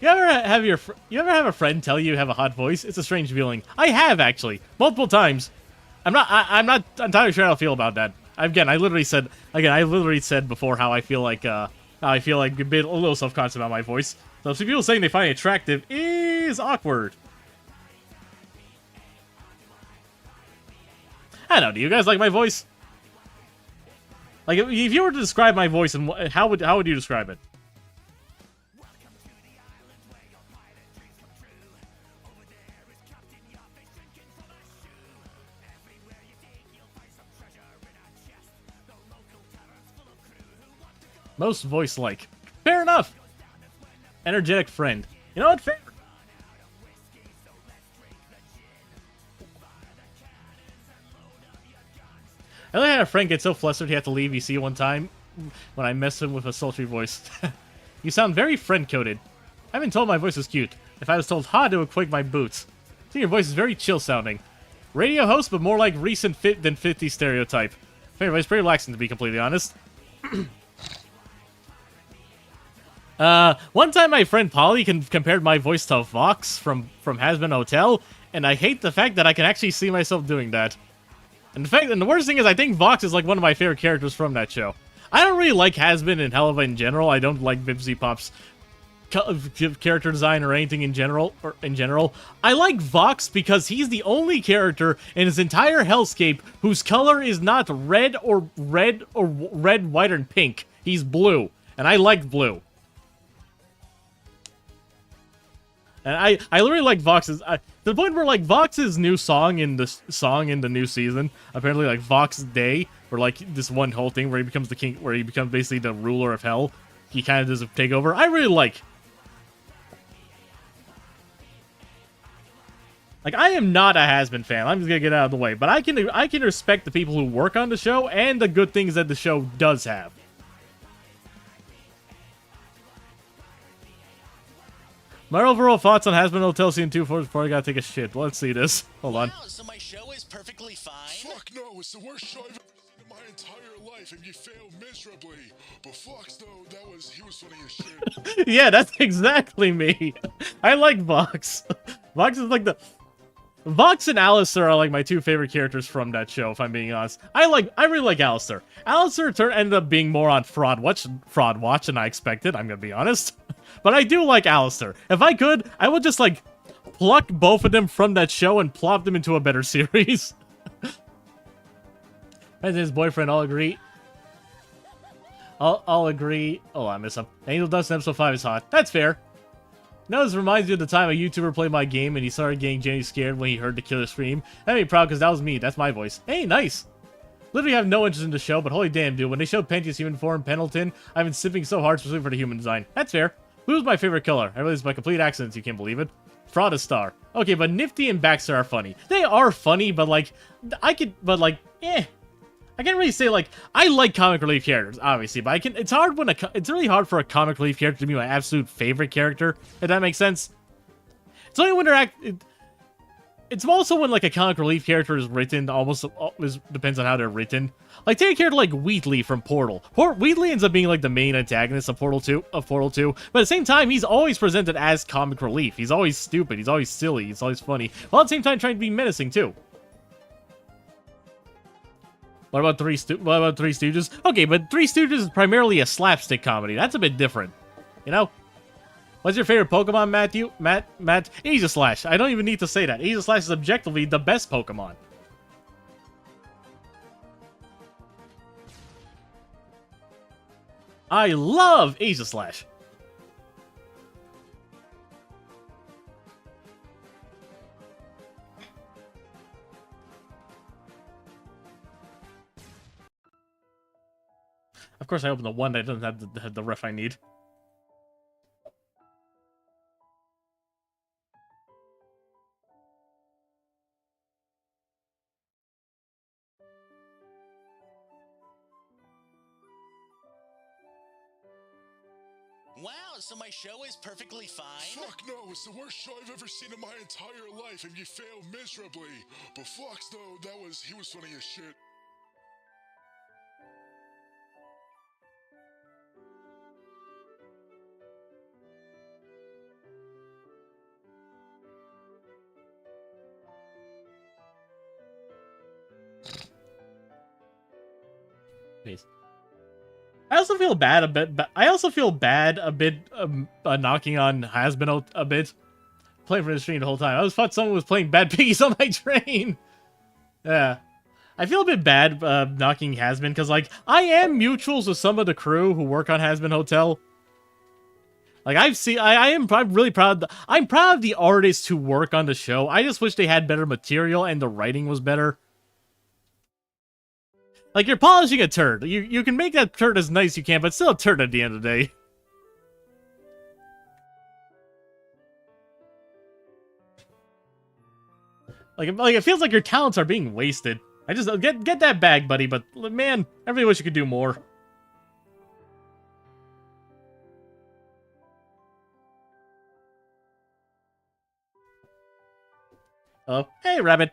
You ever have a friend tell you have a hot voice? It's a strange feeling. I have actually, multiple times. I'm not entirely sure how I feel about that. I literally said before how I feel like a little self-conscious about my voice. So some people saying they find it attractive is awkward. I don't know. Do you guys like my voice? Like, if you were to describe my voice, and how would you describe it? Most voice-like. Fair enough. Energetic friend. You know what? Fair. I only had a friend get so flustered he had to leave EC one time when I messed him with a sultry voice. You sound very friend-coded. I've been told my voice is cute. If I was told ha, it would quake my boots. See, your voice is very chill-sounding. Radio host, but more like recent fit than 50 stereotype. Fair voice, pretty relaxing to be completely honest. One time my friend Polly compared my voice to Vox from Has Been Hotel, and I hate the fact that I can actually see myself doing that. And the worst thing is I think Vox is like one of my favorite characters from that show. I don't really like Has Been and Helva in general. I don't like Bibsy Pop's character design or anything in general. I like Vox because he's the only character in his entire hellscape whose color is not red, white, and pink. He's blue, and I like blue. And I literally like Vox's, to the point where, like, Vox's new song in the new season, apparently, like, Vox Day, or, like, this one whole thing where he becomes the king, where he becomes basically the ruler of hell, he kind of does a takeover, I really like. Like, I am not a Has-Been fan, I'm just gonna get out of the way, but I can respect the people who work on the show, and the good things that the show does have. My overall thoughts on Has Been Hotel Season 2 before I gotta take a shit. Let's see this. Hold on. Wow, so my show is perfectly fine? Fuck no, it's the worst show I've ever seen in my entire life, and you failed miserably. But Fox, though, he was funny as shit. Yeah, that's exactly me. I like Vox. Vox is like Vox and Alistair are like my two favorite characters from that show, if I'm being honest. I really like Alistair. Alistair ended up being more on Fraud Watch than I expected, I'm gonna be honest. But I do like Alistair. If I could, I would just, like, pluck both of them from that show and plop them into a better series. And his boyfriend, I'll agree. I'll agree. Oh, I miss him. Angel Dust in episode 5 is hot. That's fair. No, this reminds me of the time a YouTuber played my game and he started getting Jenny scared when he heard the killer scream. That made me proud because that was me. That's my voice. Hey, nice. Literally have no interest in the show, but holy damn, dude. When they showed Pentia's human form, Pendleton, I've been sipping so hard specifically for the human design. That's fair. Blue's my favorite color. I realize by complete accidents, you can't believe it. Fraud is star. Okay, but Nifty and Baxter are funny. They are funny, but like, I can't really say, like, I like comic relief characters, obviously, but it's really hard for a comic relief character to be my absolute favorite character, if that makes sense. It's only when it's also when, like, a comic relief character is written, depends on how they're written. Like, take a character like Wheatley from Portal. Wheatley ends up being, like, the main antagonist of Portal 2, but at the same time, he's always presented as comic relief. He's always stupid, he's always silly, he's always funny, while at the same time trying to be menacing, too. What about Three Stooges? Okay, but Three Stooges is primarily a slapstick comedy. That's a bit different, you know? What's your favorite Pokemon, Matthew? Matt? Aegislash. I don't even need to say that. Aegislash is objectively the best Pokemon. I love Asia Slash. Of course, I opened the one that doesn't have the ref I need. Wow, so my show is perfectly fine? Fuck no, it's the worst show I've ever seen in my entire life, and you failed miserably. But Fox, though, he was funny as shit. Please. I also feel bad a bit. But I also feel bad a bit knocking on Has-Been a bit. Playing for the stream the whole time. I was thought someone was playing Bad Piggies on my train. Yeah. I feel a bit bad knocking Has-Been because, like, I am mutuals with some of the crew who work on Has-Been Hotel. Like, I'm really proud. I'm proud of the artists who work on the show. I just wish they had better material and the writing was better. Like, you're polishing a turd. You can make that turd as nice as you can, but it's still a turd at the end of the day. Like it feels like your talents are being wasted. I just get that bag, buddy. But man, I really wish you could do more. Oh, hey, rabbit.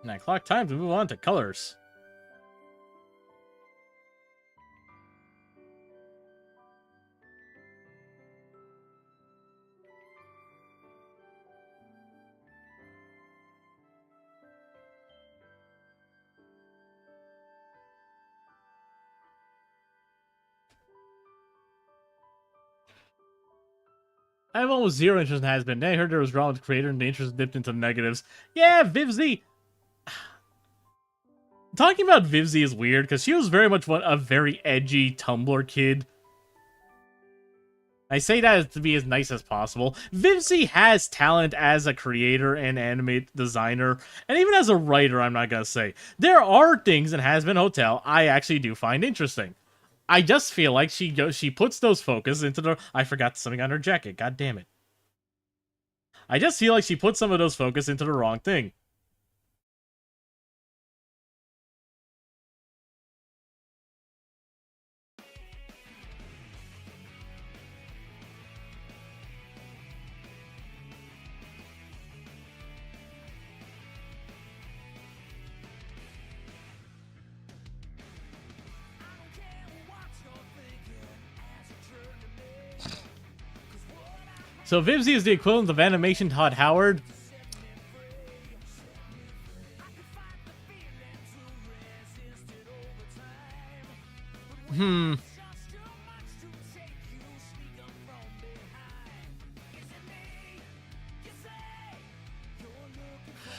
Now, clock time to move on to colors. I have almost zero interest in Has-Been. Then I heard there was wrong with the creator and the interest dipped into negatives. Yeah, Vivzy. Talking about Vivzy is weird because she was very much a very edgy Tumblr kid. I say that to be as nice as possible. Vivzy has talent as a creator and anime designer, and even as a writer, I'm not gonna say. There are things in Has-Been Hotel I actually do find interesting. I just feel like she puts those focus into the... I forgot something on her jacket, god damn it. I just feel like she puts some of those focus into the wrong thing. So Vivzy is the equivalent of animation Todd Howard.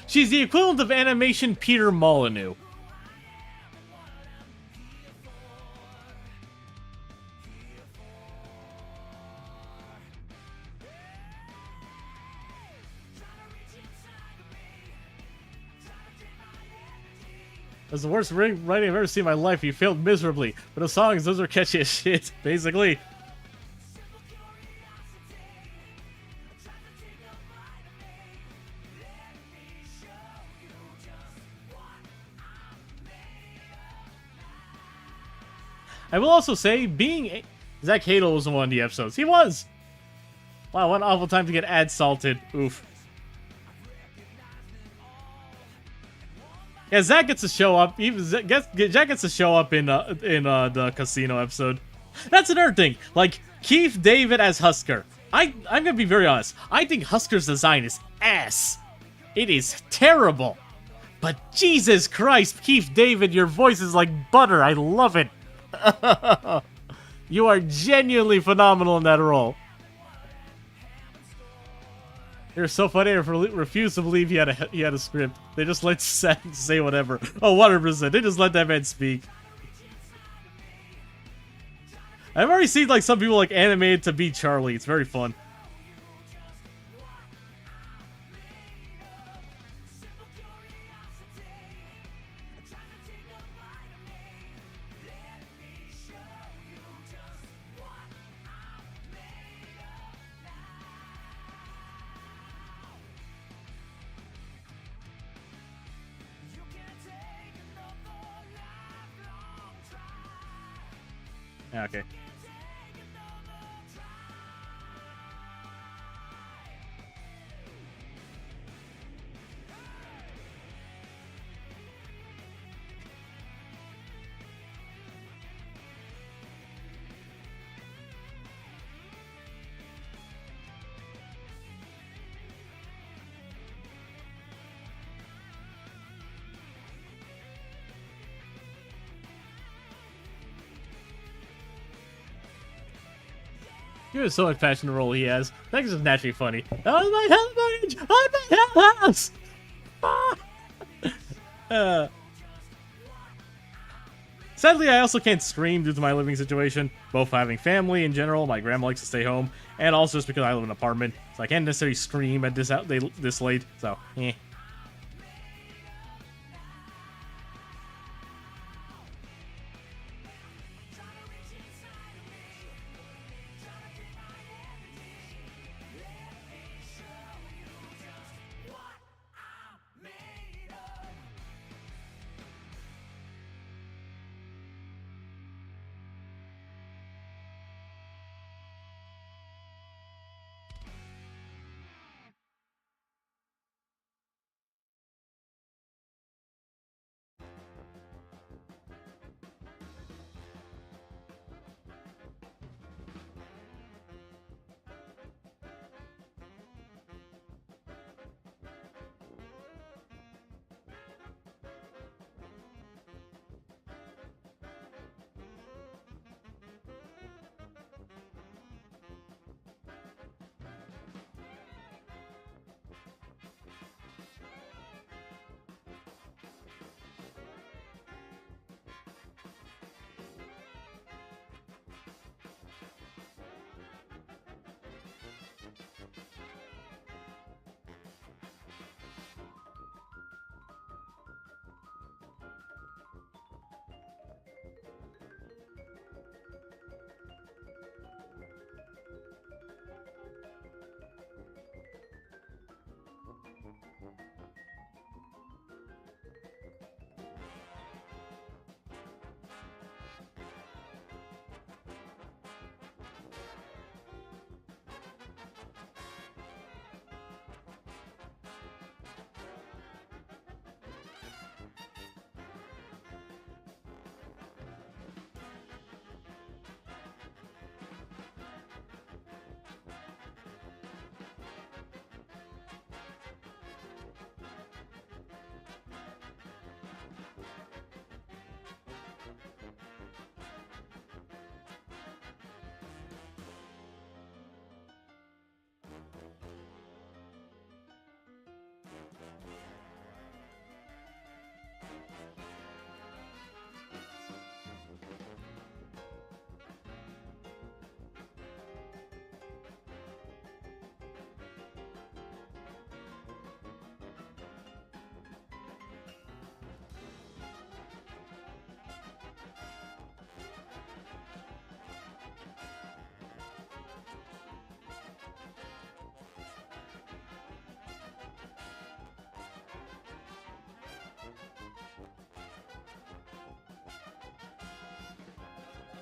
She's the equivalent of animation Peter Molyneux. That's the worst writing I've ever seen in my life. You failed miserably. But the songs, those are catchy as shit, basically. I will also say, Zach Hadel was in one of the episodes. He was! Wow, what an awful time to get ad-salted. Oof. Yeah, Zach gets to show up. Jack gets to show up in the casino episode. That's another thing. Like, Keith David as Husker. I'm gonna be very honest. I think Husker's design is ass. It is terrible. But Jesus Christ, Keith David, your voice is like butter. I love it. You are genuinely phenomenal in that role. They're so funny. I refuse to believe he had a script. They just let Seth say whatever. Oh, 100%. They just let that man speak. I've already seen like some people like animated to be Charlie. It's very fun. Yeah, okay. He was so much passion in the role he has. That is just naturally funny. That was my hell on my hell house! Sadly, I also can't scream due to my living situation, both having family in general, my grandma likes to stay home, and also just because I live in an apartment, so I can't necessarily scream at this late, so, eh.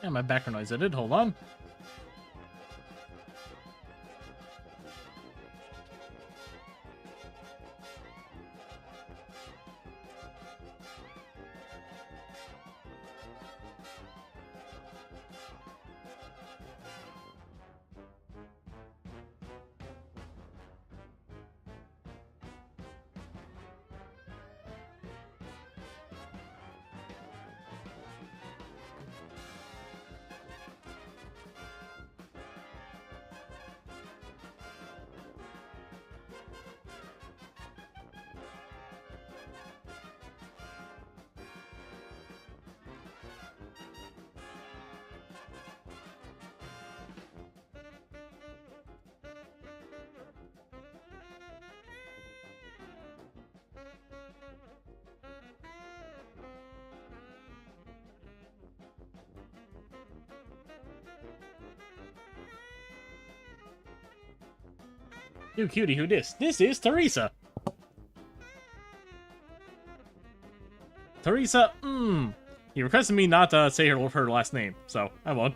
Yeah, my background noise edited. Hold on. You cutie, who this? This is Teresa. Teresa, He requested me not to say her last name, so I won't.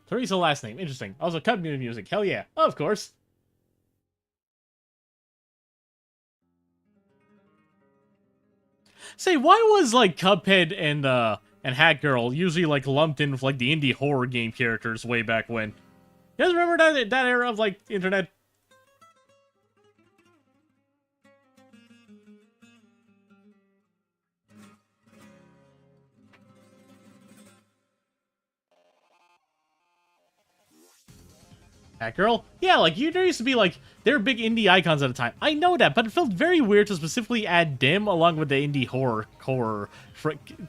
Teresa last name, interesting. Also, company music, hell yeah, of course. Say, why was like Cuphead and Hat Girl usually like lumped in with like the indie horror game characters way back when? You guys remember that era of like internet? Hat Girl? Yeah, like, there used to be, like, they were big indie icons at the time. I know that, but it felt very weird to specifically add them along with the indie horror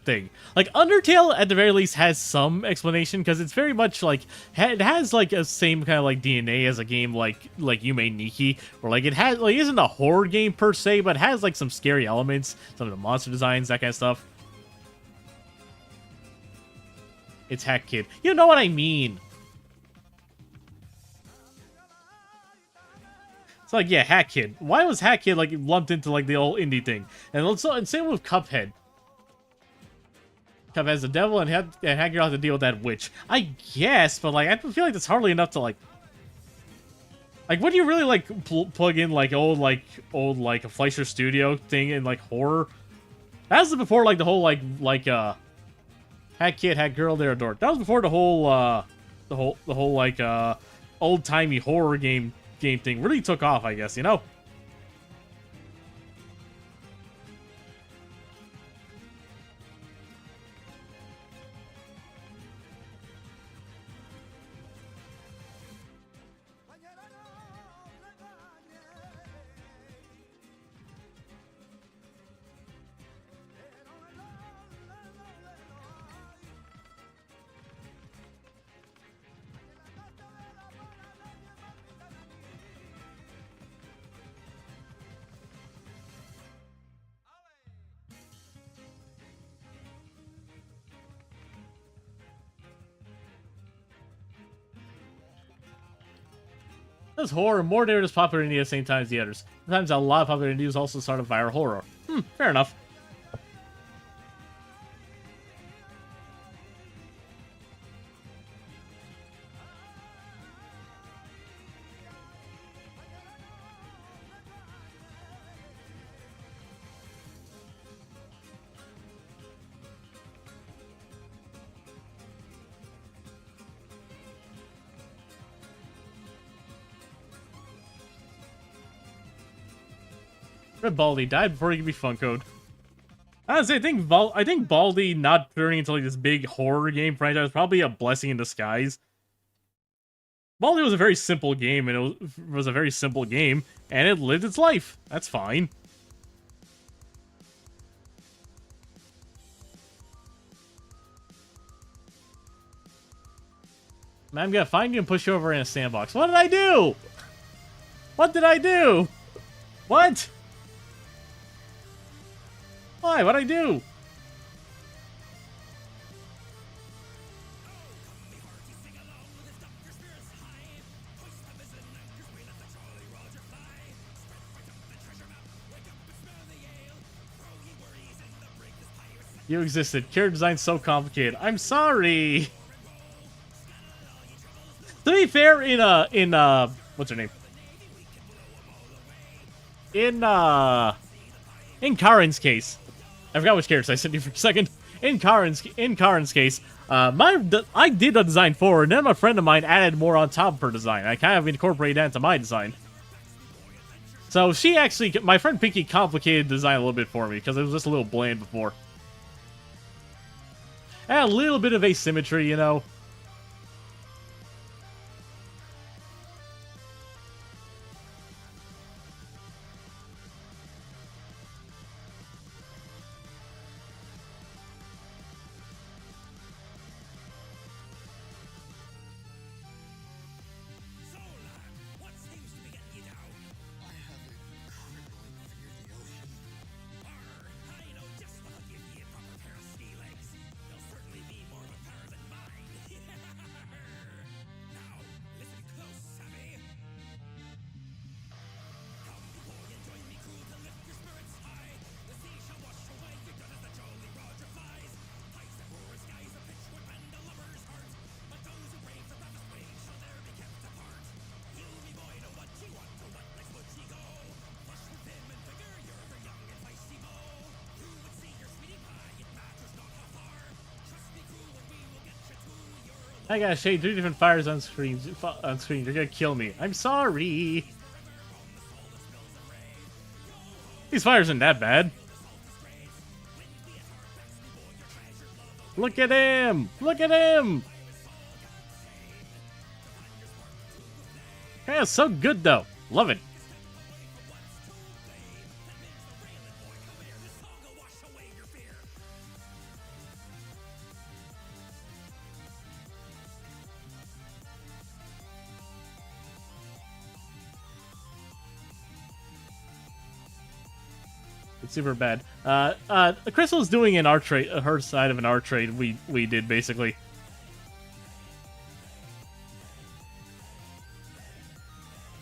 thing. Like, Undertale, at the very least, has some explanation, because it's very much, like, it has, like, a same kind of, like, DNA as a game like Yume Nikki, where, like, it has, like, it isn't a horror game per se, but it has, like, some scary elements, some of the monster designs, that kind of stuff. It's Hack Kid. You know what I mean. It's like, yeah, Hat Kid. Why was Hat Kid, like, lumped into, like, the old indie thing? And same with Cuphead. Cuphead has the devil, and Hat Girl has to deal with that witch. I guess, but, like, I feel like that's hardly enough to, like... Like, would you really, like, plug in, like, old, like, a Fleischer Studio thing in, like, horror? That was before, like, the whole, Hat Kid, Hat Girl, they're a dork. That was before the whole, old-timey horror game thing really took off, I guess, you know? This horror more there is popular indie at the same time as the others. Sometimes a lot of popular indies also start a viral horror. Fair enough. Red Baldi died before he could be Funkoed. Honestly, I think Baldi not turning into like this big horror game franchise was probably a blessing in disguise. Baldi was a very simple game, and it was a very simple game, and it lived its life. That's fine. Man, I'm gonna find you and push you over in a sandbox. What did I do? What did I do? What? Why? What'd I do? You existed. Character design's so complicated. I'm sorry. To be fair, in what's her name? In Karin's case, I forgot which characters I sent you for a second. In Karin's case, I did a design for her, and then a friend of mine added more on top of her design. I kind of incorporated that into my design. So she actually, my friend Pinky complicated the design a little bit for me, because it was just a little bland before. And a little bit of asymmetry, you know. I gotta shade 3 different fires on screen. You're gonna kill me. I'm sorry. These fires aren't that bad. Look at him! Look at him! Yeah, so good though. Love it. It's super bad. Crystal's doing an art trade, her side of an art trade we did basically.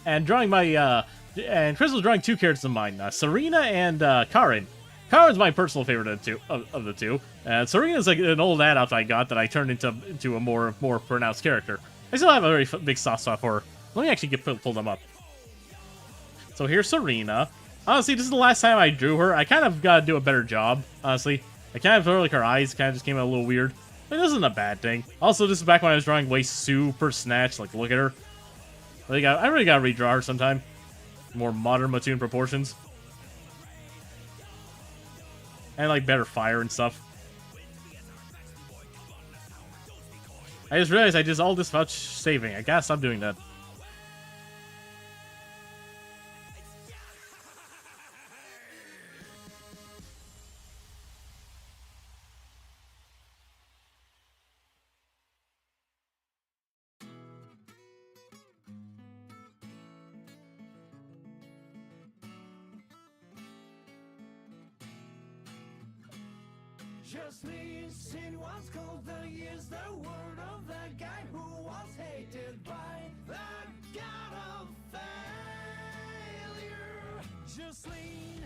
And drawing my and Crystal's drawing 2 characters of mine, Serena and Karin. Karin's my personal favorite of the two. And Serena's like an old adopt I got that I turned into a more pronounced character. I still have a very big soft spot for her. Let me actually pull them up. So here's Serena. Honestly, this is the last time I drew her. I kind of gotta do a better job, honestly. I kind of feel like her eyes kind of just came out a little weird. But this isn't a bad thing. Also, this is back when I was drawing way super snatched. Like, look at her. I really gotta redraw her sometime. More modern Mattoon proportions. And, like, better fire and stuff. I just realized I did all this without saving. I gotta stop doing that. Just listen what's called the is the word of the guy who was hated by the god of failure. Just lean.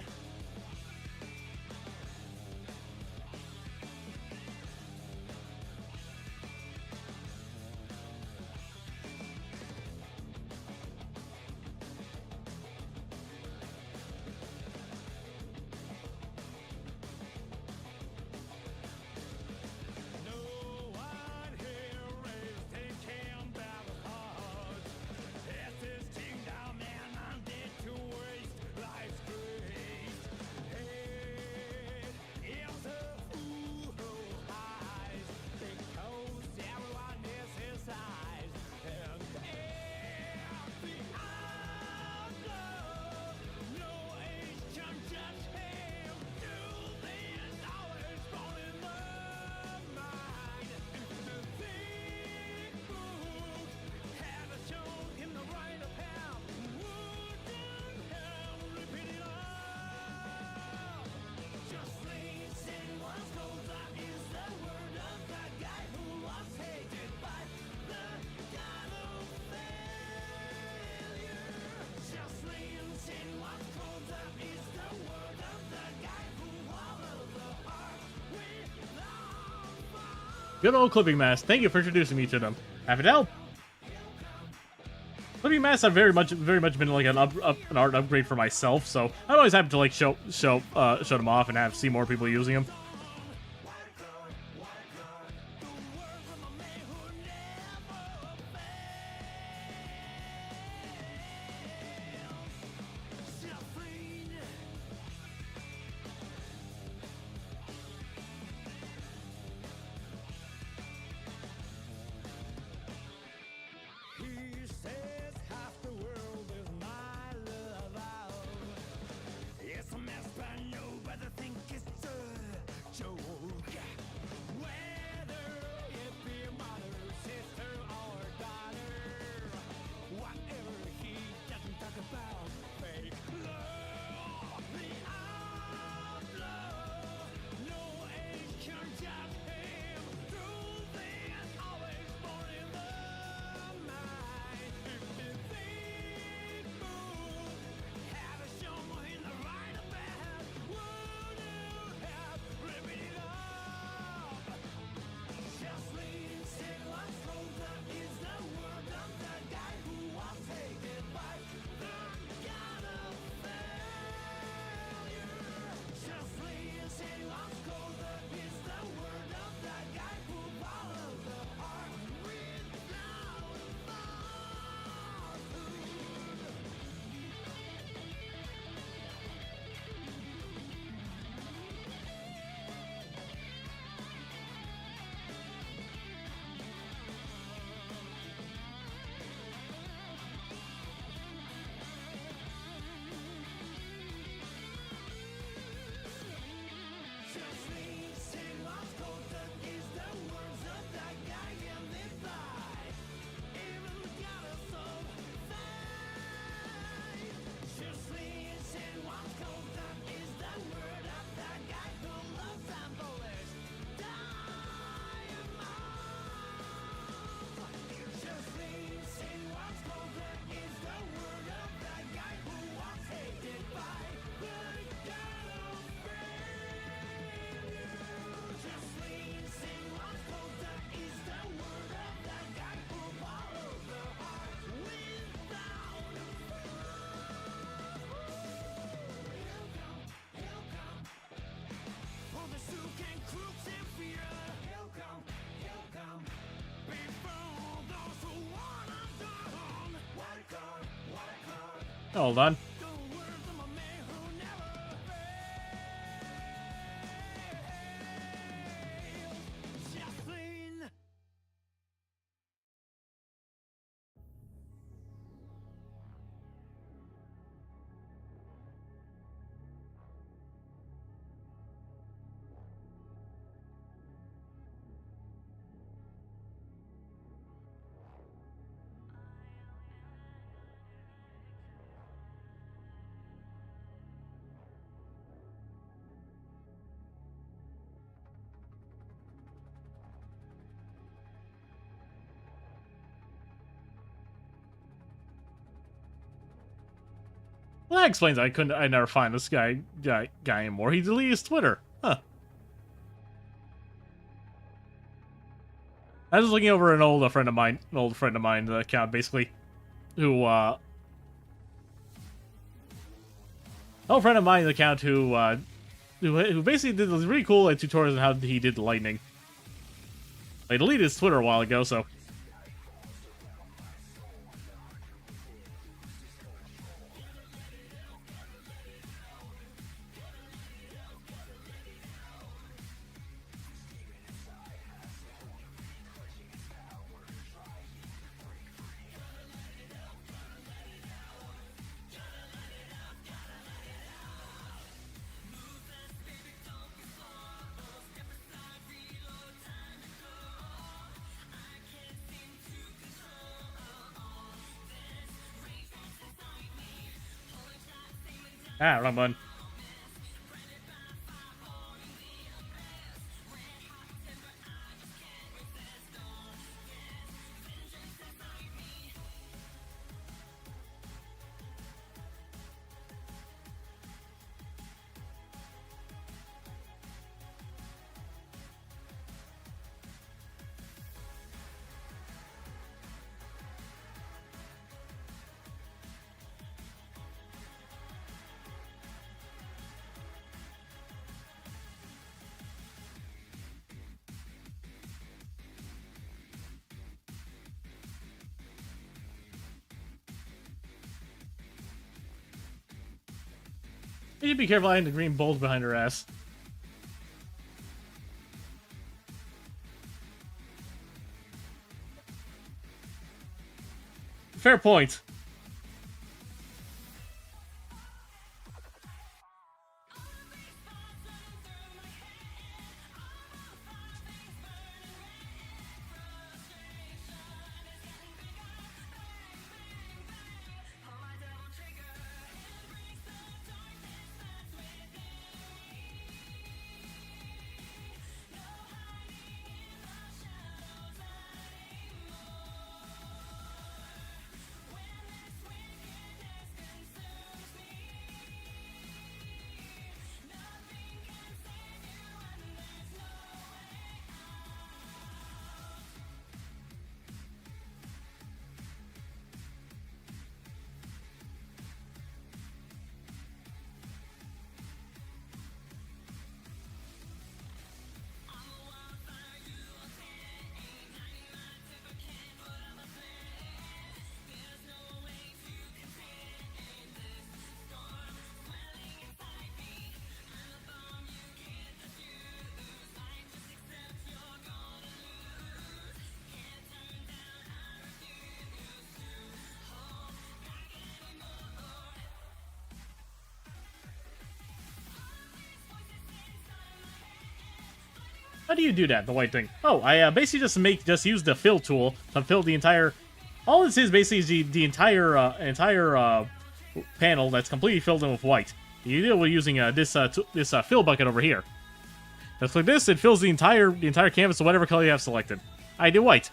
Good old Clipping Mask. Thank you for introducing me to them. Happy to help. Clipping Masks have very much been like an art upgrade for myself, so I'm always happy to like show them off and see more people using them. Hold on. Well, that explains I never find this guy anymore. He deleted his Twitter. Huh. I was looking over an old friend of mine, account basically, who old friend of mine's account who basically did this really cool tutorials on how he did the lightning. I deleted his Twitter a while ago, so. Ah, wrong button. You should be careful hiding the green bulge behind her ass. Fair point. How do you do that, the white thing? Oh, I basically just use the fill tool to fill the entire. All this is basically is the entire panel that's completely filled in with white. You deal with using this fill bucket over here. Just like this, it fills the entire canvas of whatever color you have selected. I do white,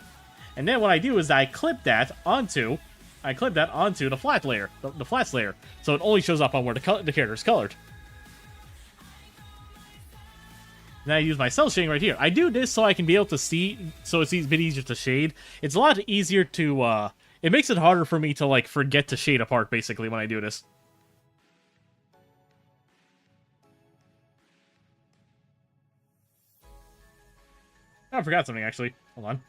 and then what I do is I clip that onto the flat layer, the flats layer, so it only shows up on where the character is colored. Then I use my cell shading right here. I do this so I can be able to see, so it's a bit easier to shade. It's a lot easier to, it makes it harder for me to, like, forget to shade apart, basically, when I do this. Oh, I forgot something, actually. Hold on.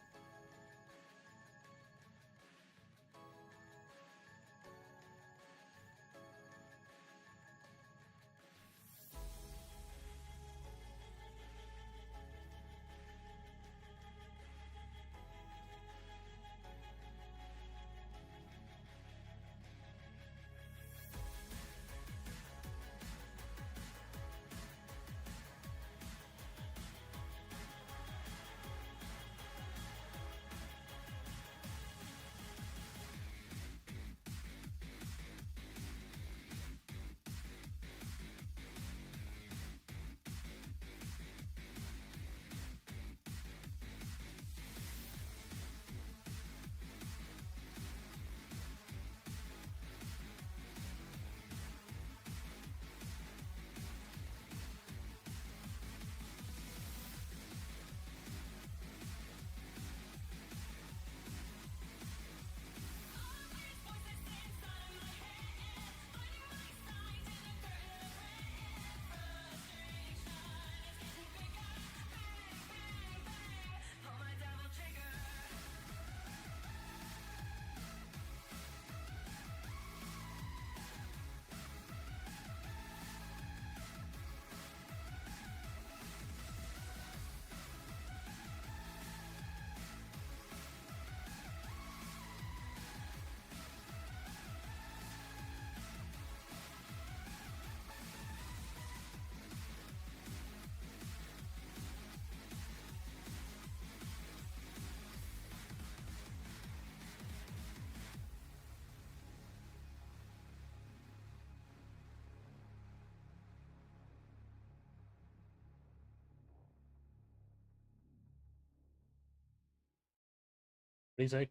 do you say?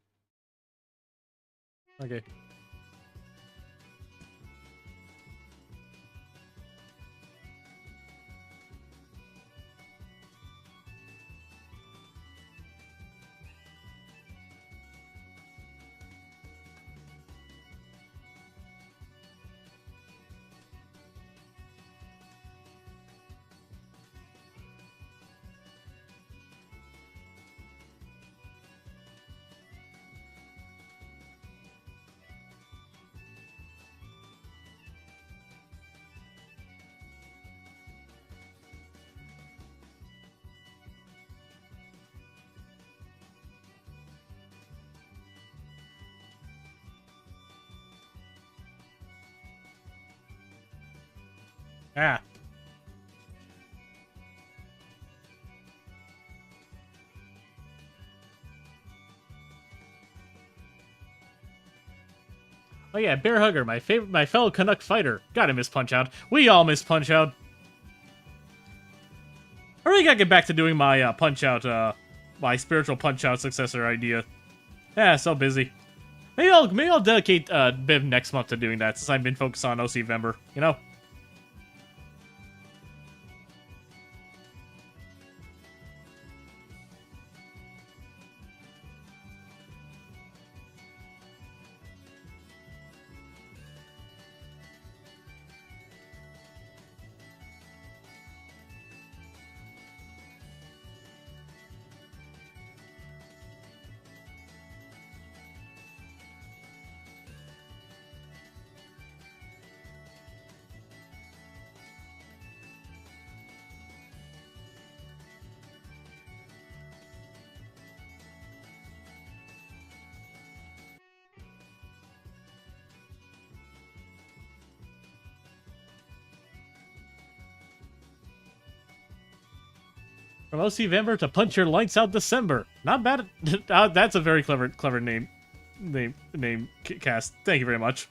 Okay. Ah. Oh yeah, Bear Hugger, my fellow Canuck fighter. Gotta miss Punch Out. We all miss Punch Out. I really gotta get back to doing my Punch Out, my spiritual Punch Out successor idea. Yeah, so busy. Maybe I'll dedicate Biv next month to doing that since I've been focused on OC Vember. You know. From OC Vember to Punch Your Lights Out December. Not bad. That's a very clever name cast. Thank you very much.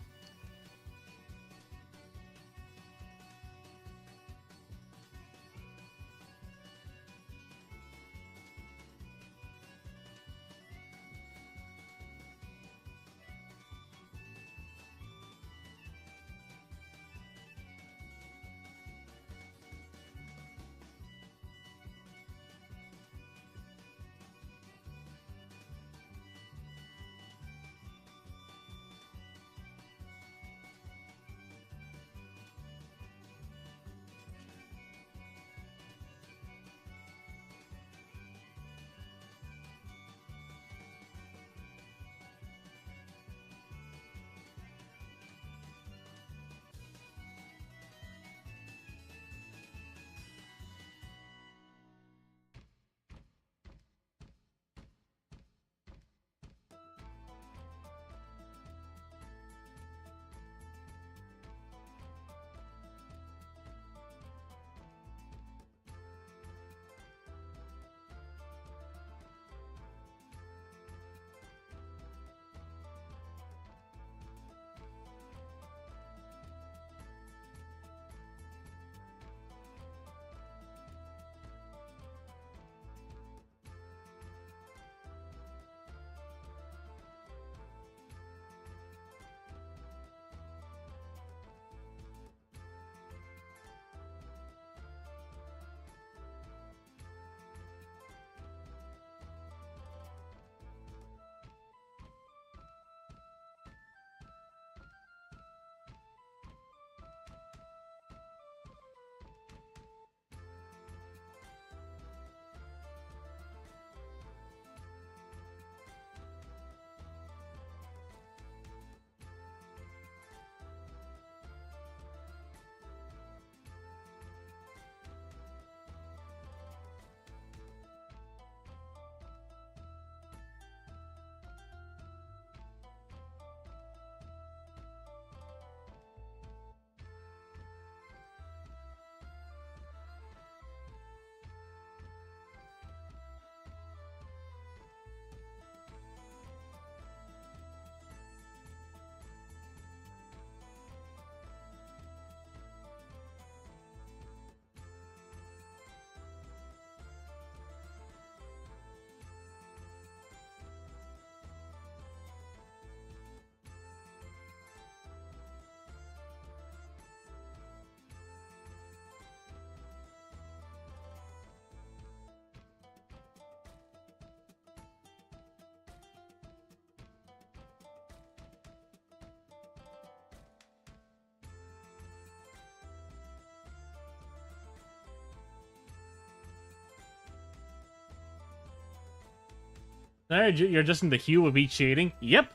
You're adjusting the hue of each shading? Yep.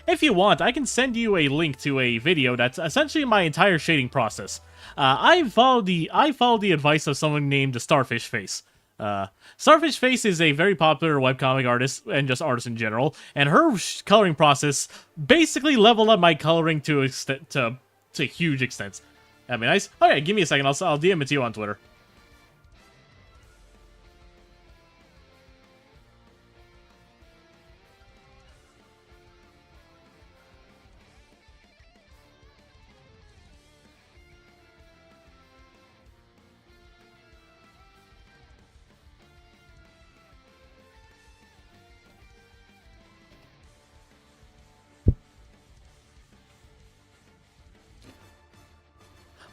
If you want, I can send you a link to a video that's essentially my entire shading process. I followed the advice of someone named Starfish Face. Starfish Face is a very popular webcomic artist and just artist in general, and her coloring process basically leveled up my coloring to huge extents. That'd be nice. Okay, give me a second. I'll DM it to you on Twitter.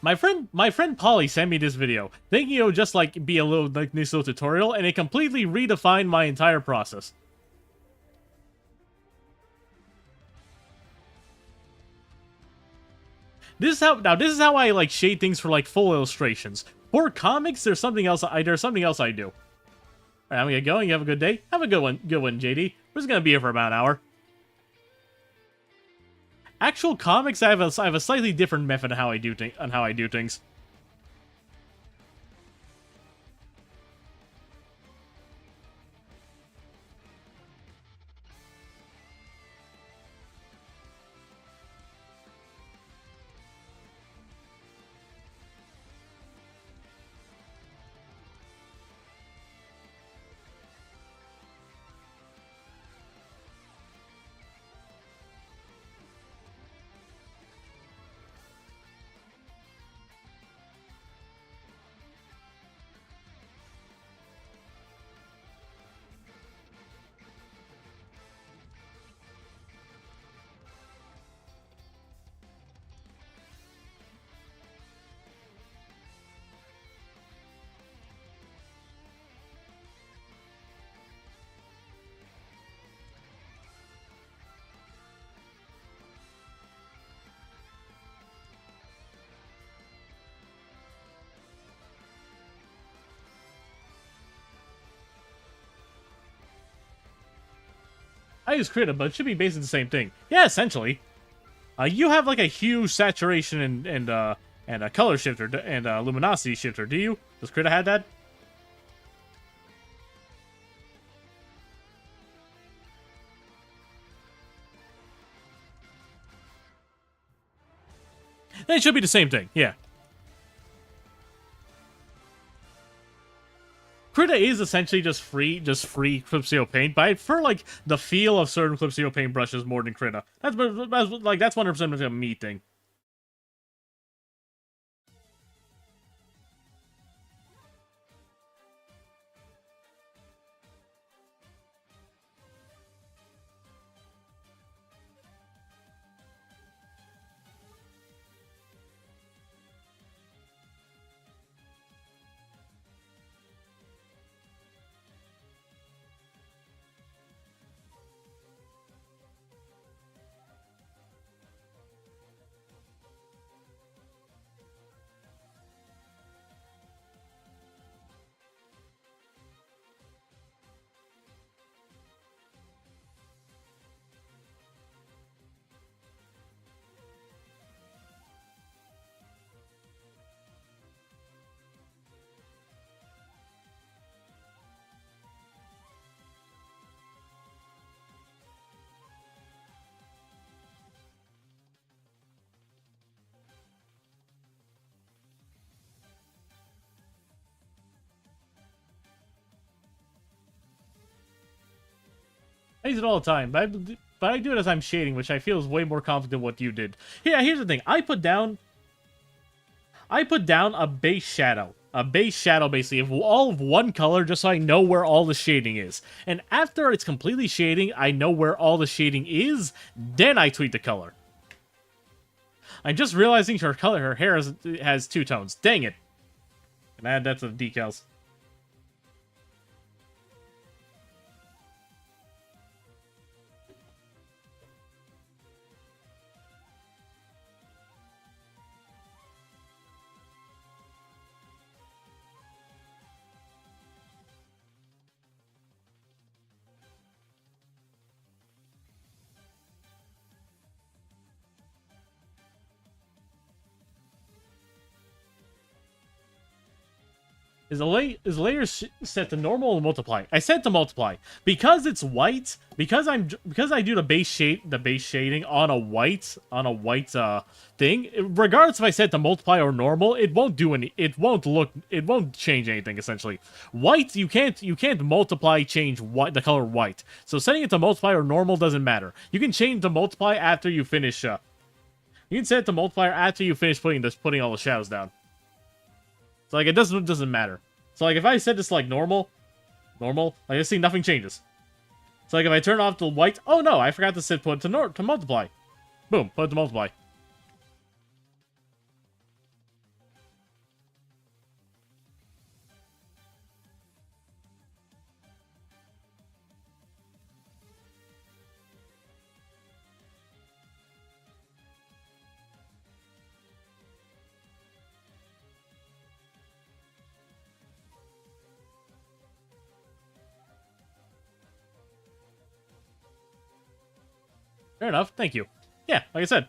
My friend Polly sent me this video, thinking it would just like be a little like nice little tutorial, and it completely redefined my entire process. This is how I like shade things for like full illustrations. For comics, there's something else I do. Alright, I'm gonna go. You have a good day. Have a good one, JD. We're just gonna be here for about an hour. Actual comics, I have a slightly different method on how I do things. I use Krita, but it should be basically the same thing. Yeah, essentially. You have like a hue, saturation, and a color shifter and a luminosity shifter, do you? Does Krita have that? Then it should be the same thing, yeah. Krita is essentially just free Clip-Seal paint, but I prefer like the feel of certain Clip-Seal paint brushes more than Krita. That's 100% a me thing. I use it all the time, but I do it as I'm shading, which I feel is way more confident than what you did. Yeah, here's the thing. I put down a base shadow. A base shadow, basically, of all of one color, just so I know where all the shading is. And after it's completely shading, I know where all the shading is, then I tweak the color. I'm just realizing her hair has two tones. Dang it. And add that to the decals. Is the layer set to normal or multiply? I set to multiply because it's white. Because I do the base shading on a white thing. Regardless if I set to multiply or normal, it won't do any. It won't change anything essentially. White, you can't multiply change the color white. So setting it to multiply or normal doesn't matter. You can change to multiply after you finish. You can set it to multiplier after you finish putting all the shadows down. So, like, it doesn't matter. So, like, if I set this, like, normal, like, I see nothing changes. So, like, if I turn off the white, oh, no, I forgot to set put to multiply. Boom, put it to multiply. Fair enough, thank you. Yeah, like I said.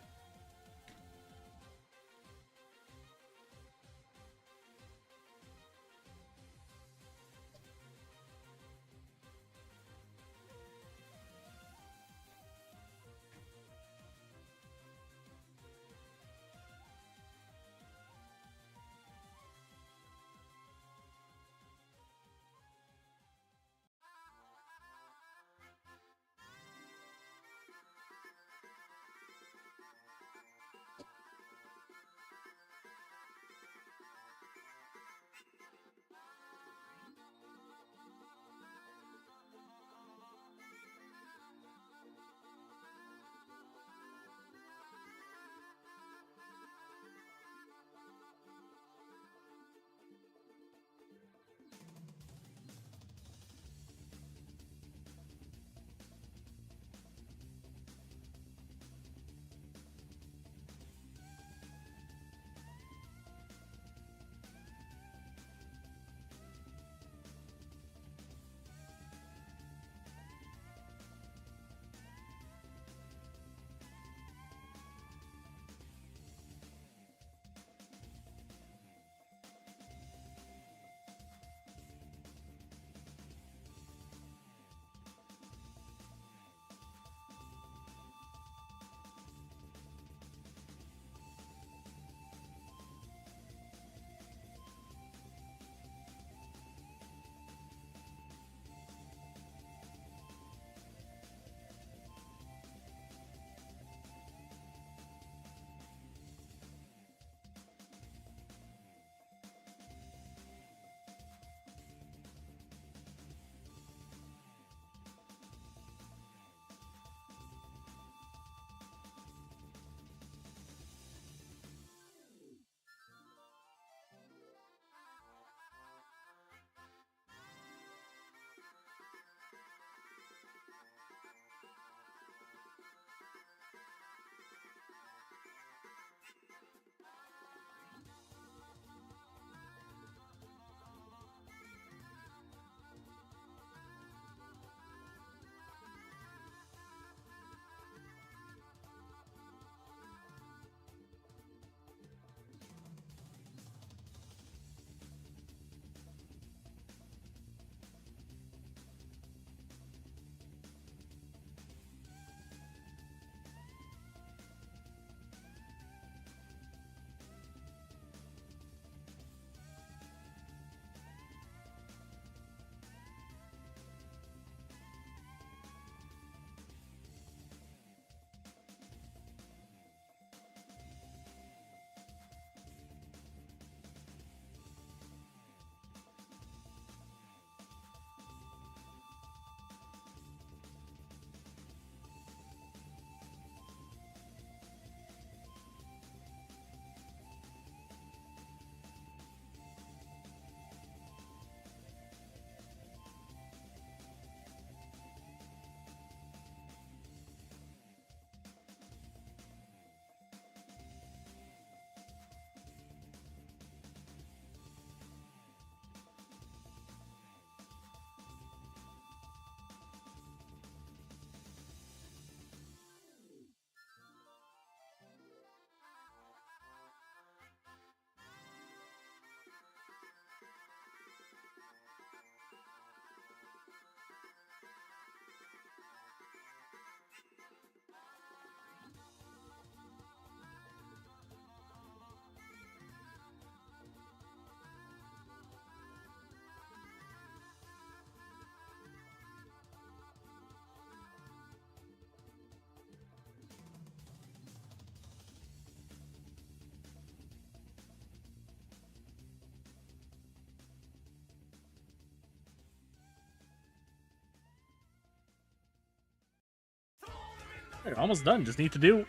Alright, almost done. Just need to do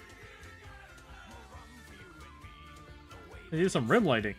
some rim lighting.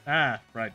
Ah, right.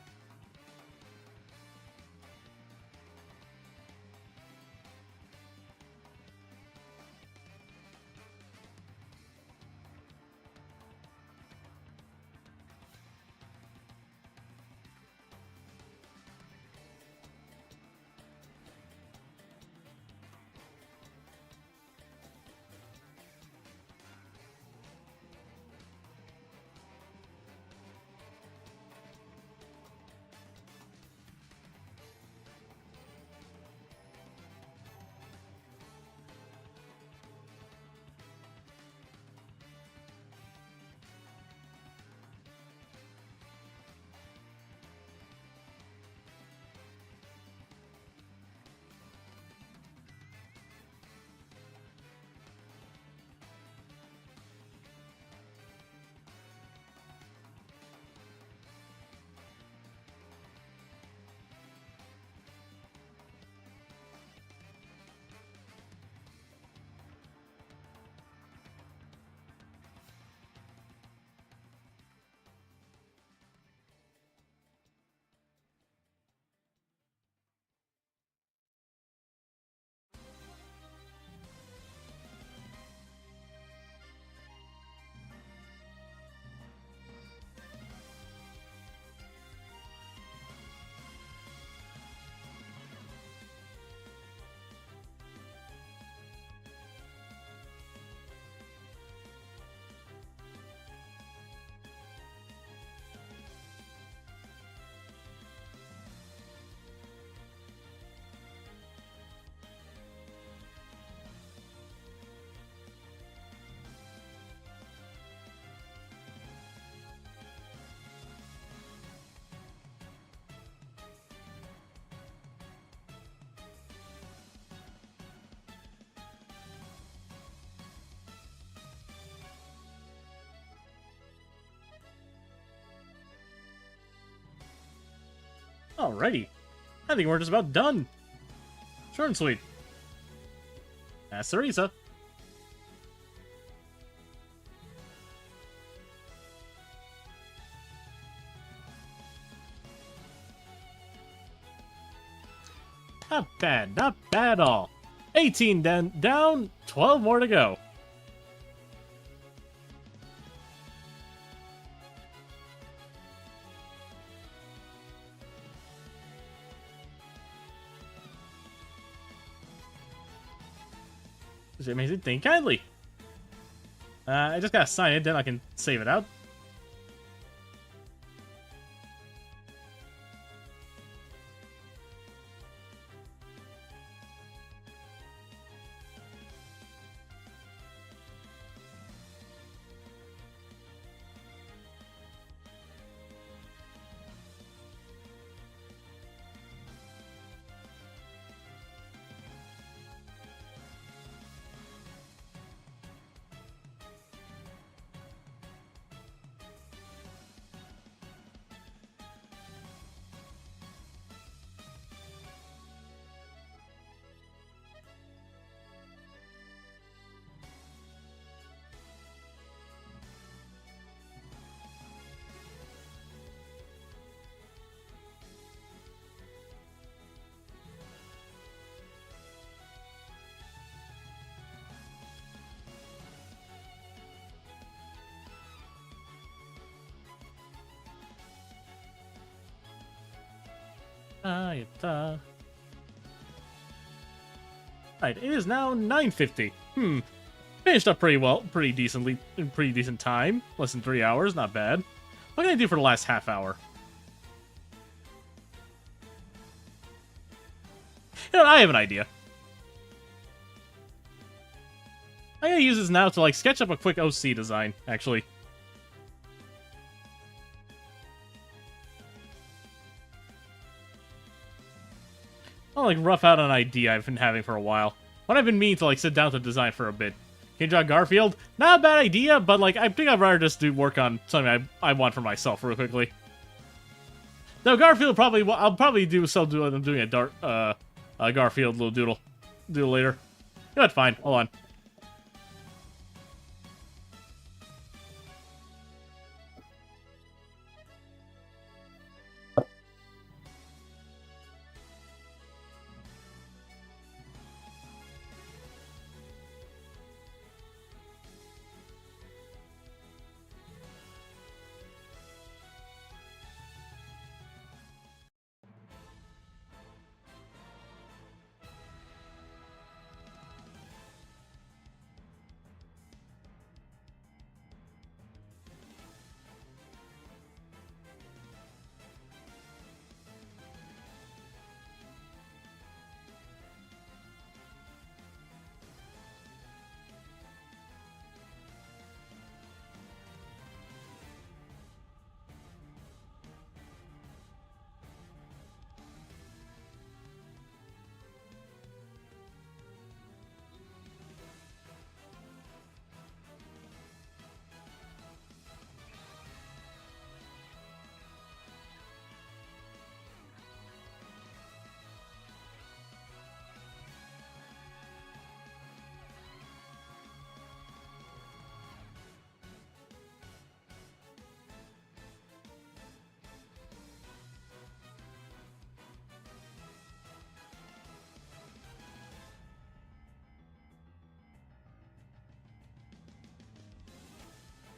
Alrighty. I think we're just about done. Short and sweet. That's Teresa. Not bad, not bad at all. 18 down, 12 more to go. Is it amazing? Thank you kindly. I just gotta sign it, then I can save it out. Right, it is now 9:50. Finished up pretty well, pretty decent time. Less than 3 hours, not bad. What can I do for the last half hour? You know, I have an idea. I'm gonna use this now to, like, sketch up a quick OC design, actually. I'll, like, rough out an idea I've been having for a while. What I've been meaning to, like, sit down to design for a bit. Can you draw Garfield? Not a bad idea, but, like, I think I'd rather just work on something I want for myself real quickly. Though Garfield I'll probably do I'm doing a Garfield little doodle later. You know what, fine, hold on.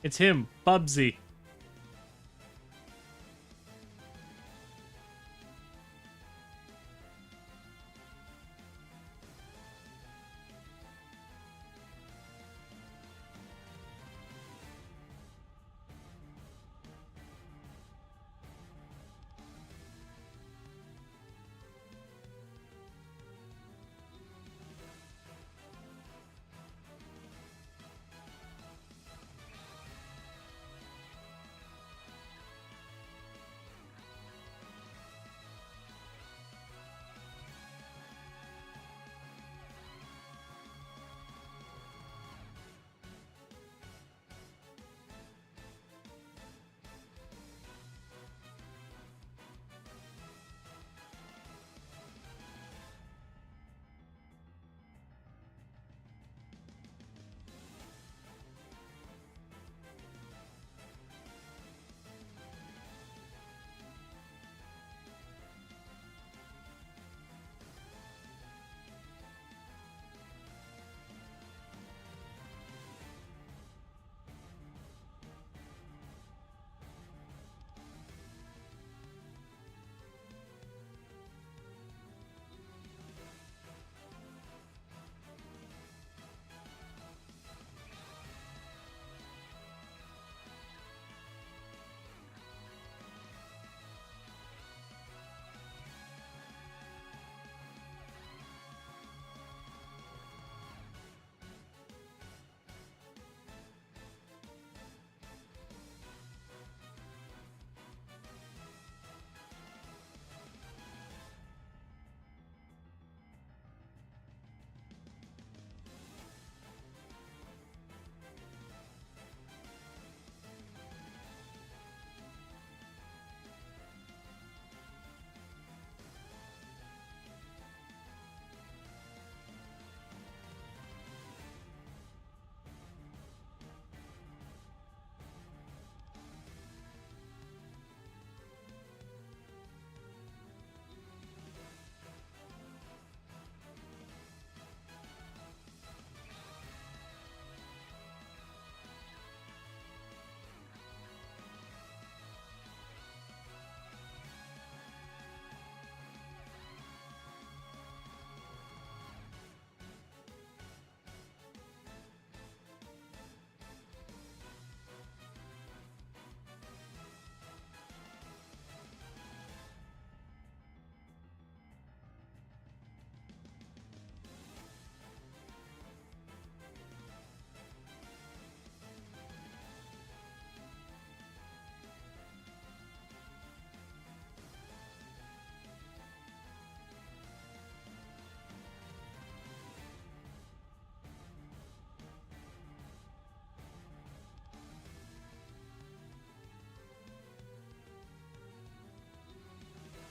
It's him, Bubsy.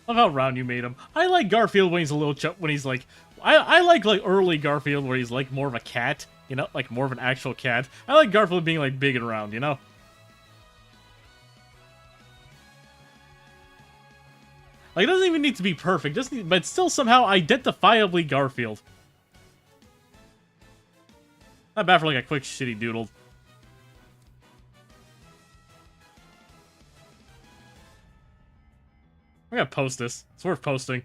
Love how round you made him. I like Garfield when he's a little when he's like, I like early Garfield where he's like more of a cat, you know, like more of an actual cat. I like Garfield being like big and round, you know. Like, it doesn't even need to be perfect, but still somehow identifiably Garfield. Not bad for like a quick shitty doodle. I gotta post this. It's worth posting.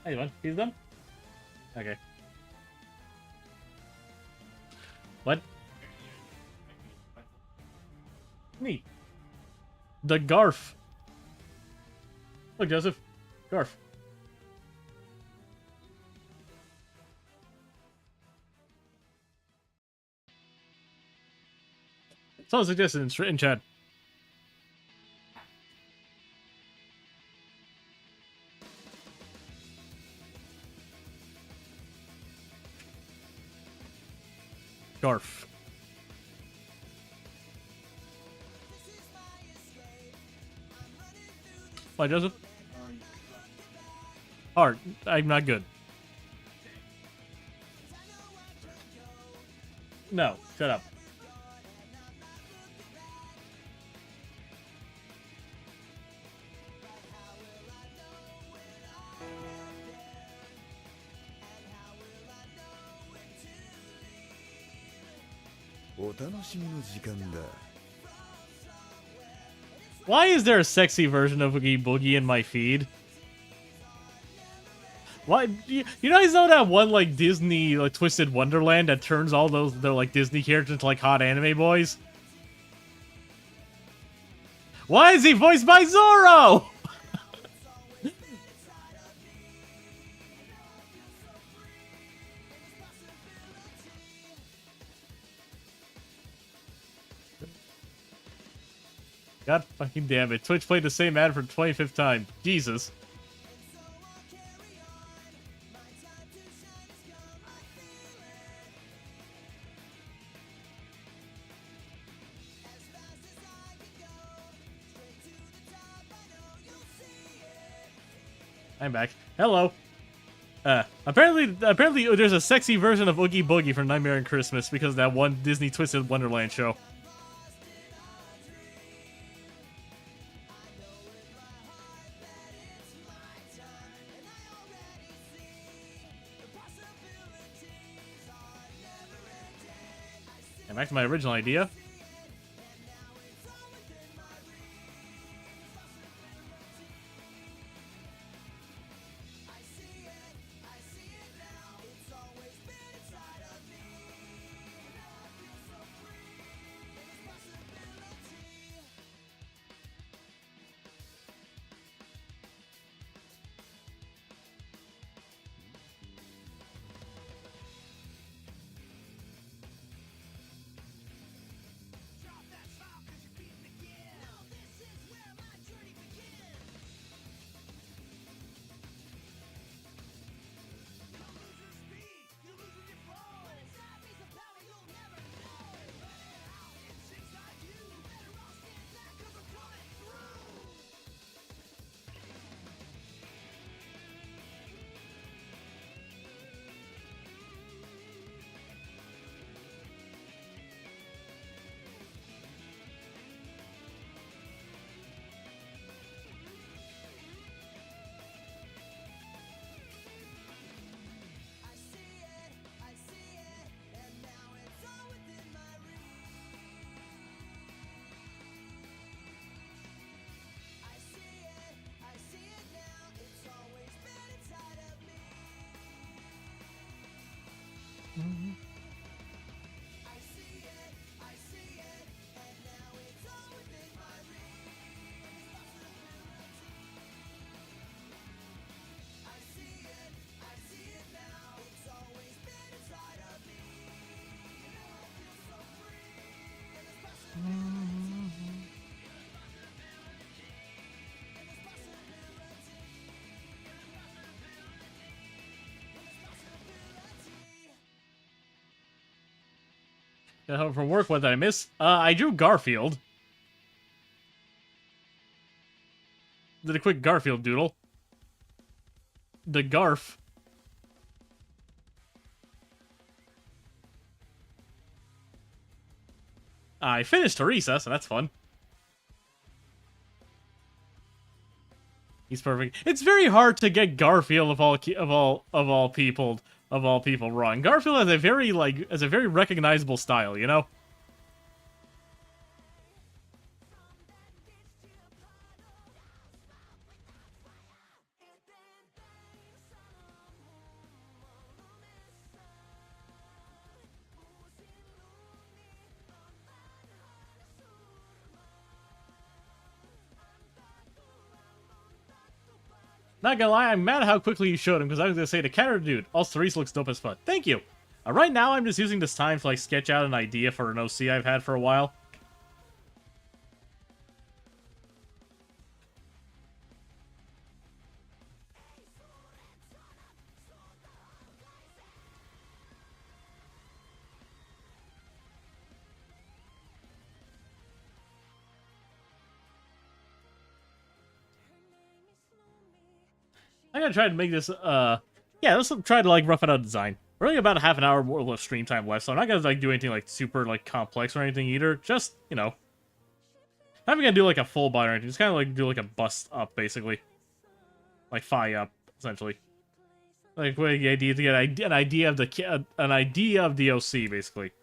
Hey, man, he's done? Okay. What? Neat. The Garf. Look, Joseph. Garf. Someone suggested in chat. Garf. Why, Joseph? Art. I'm not good. No, shut up. Why is there a sexy version of Oogie Boogie in my feed? Why? You guys know that one like Disney like Twisted Wonderland that turns all those their like Disney characters into like hot anime boys? Why is he voiced by Zorro? God fucking damn it. Twitch played the same ad for the 25th time. Jesus. I'm back. Hello. Apparently there's a sexy version of Oogie Boogie from Nightmare on Christmas because of that one Disney Twisted Wonderland show. And back to my original idea. Got home from work. What did I miss? I drew Garfield. Did a quick Garfield doodle. The Garf. I finished Teresa, so that's fun. He's perfect. It's very hard to get Garfield of all people wrong. Garfield has a very recognizable style, you know. Not gonna lie, I'm mad at how quickly you showed him, because I was gonna say the cat dude. Also, Therese looks dope as fuck. Thank you. Right now, I'm just using this time to like sketch out an idea for an OC I've had for a while. I'm gonna try to make this, yeah, let's try to, like, rough it out design. We're only about a half an hour more of stream time left, so I'm not gonna, like, do anything, like, super, like, complex or anything either. Just, you know. I'm not gonna do, like, a full body or anything. Just kind of, like, do, like, a bust up, basically. Like, thigh up, essentially. Like, what the idea to get an idea of the OC, basically.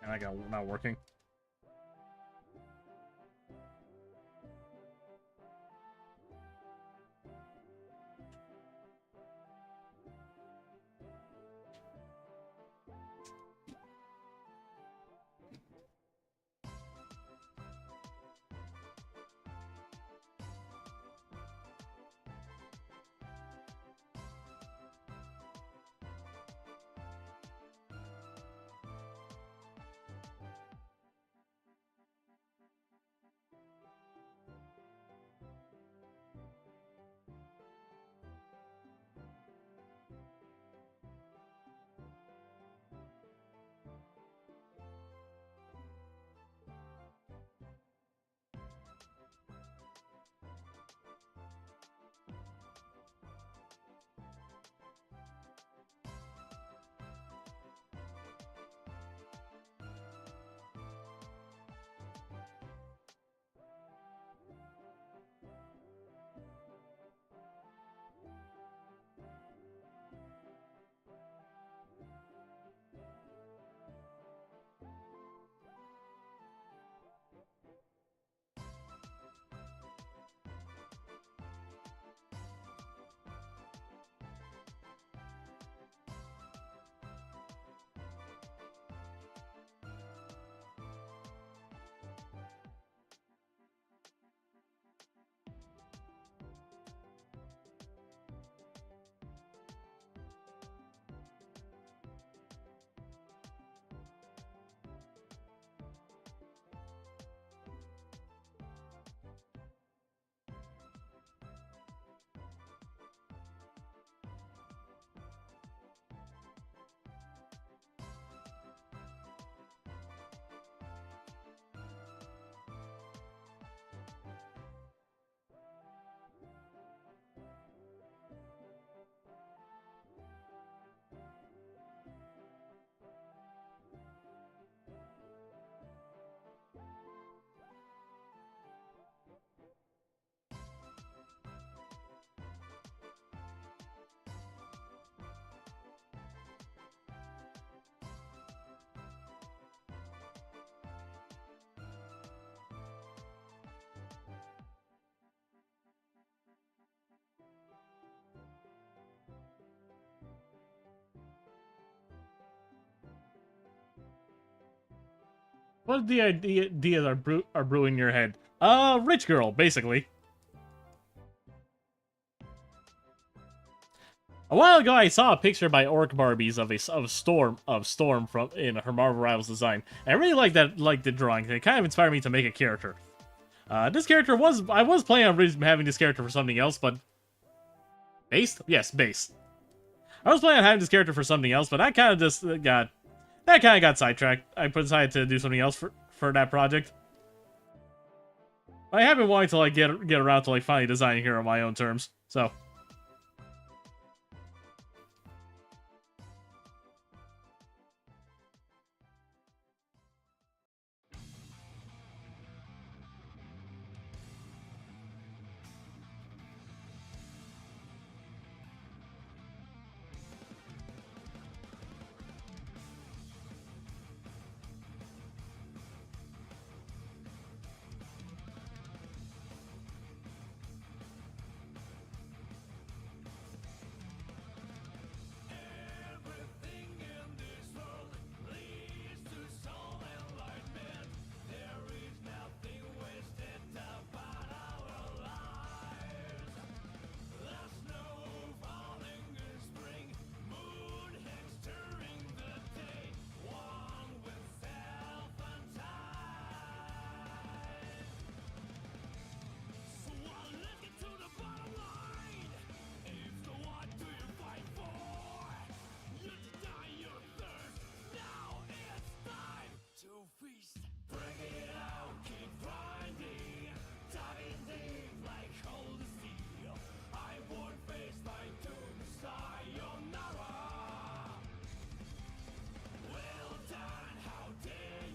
And I got not working. What the ideas are brewing in your head? Rich girl, basically. A while ago, I saw a picture by Orc Barbies of Storm from in her Marvel Rivals design. And I really liked the drawing. It kind of inspired me to make a character. This character I was planning on having this character for something else, but based? Yes, based. I was planning on having this character for something else, but I kind of just got sidetracked. I decided to do something else for that project. I have been wanting to like get around to like finally designing her on my own terms. So.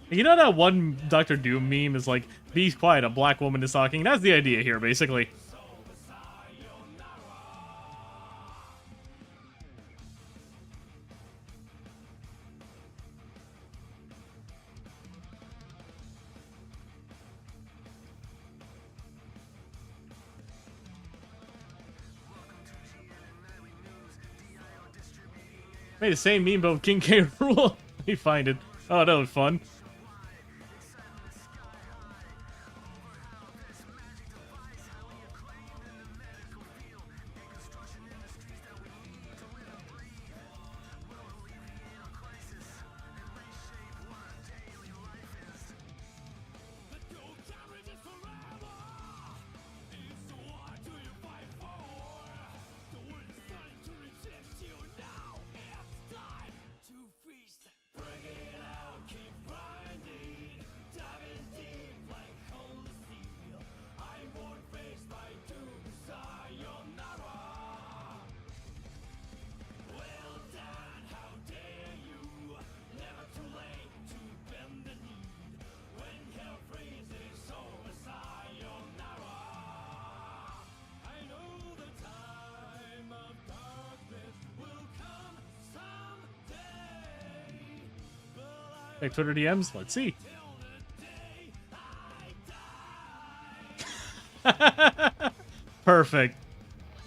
You know that one Doctor Doom meme is like, be quiet, a black woman is talking? That's the idea here, basically. Made the same meme about King K. Rool. Let me find it. Oh, that was fun. Like Twitter DMs? Let's see. Perfect.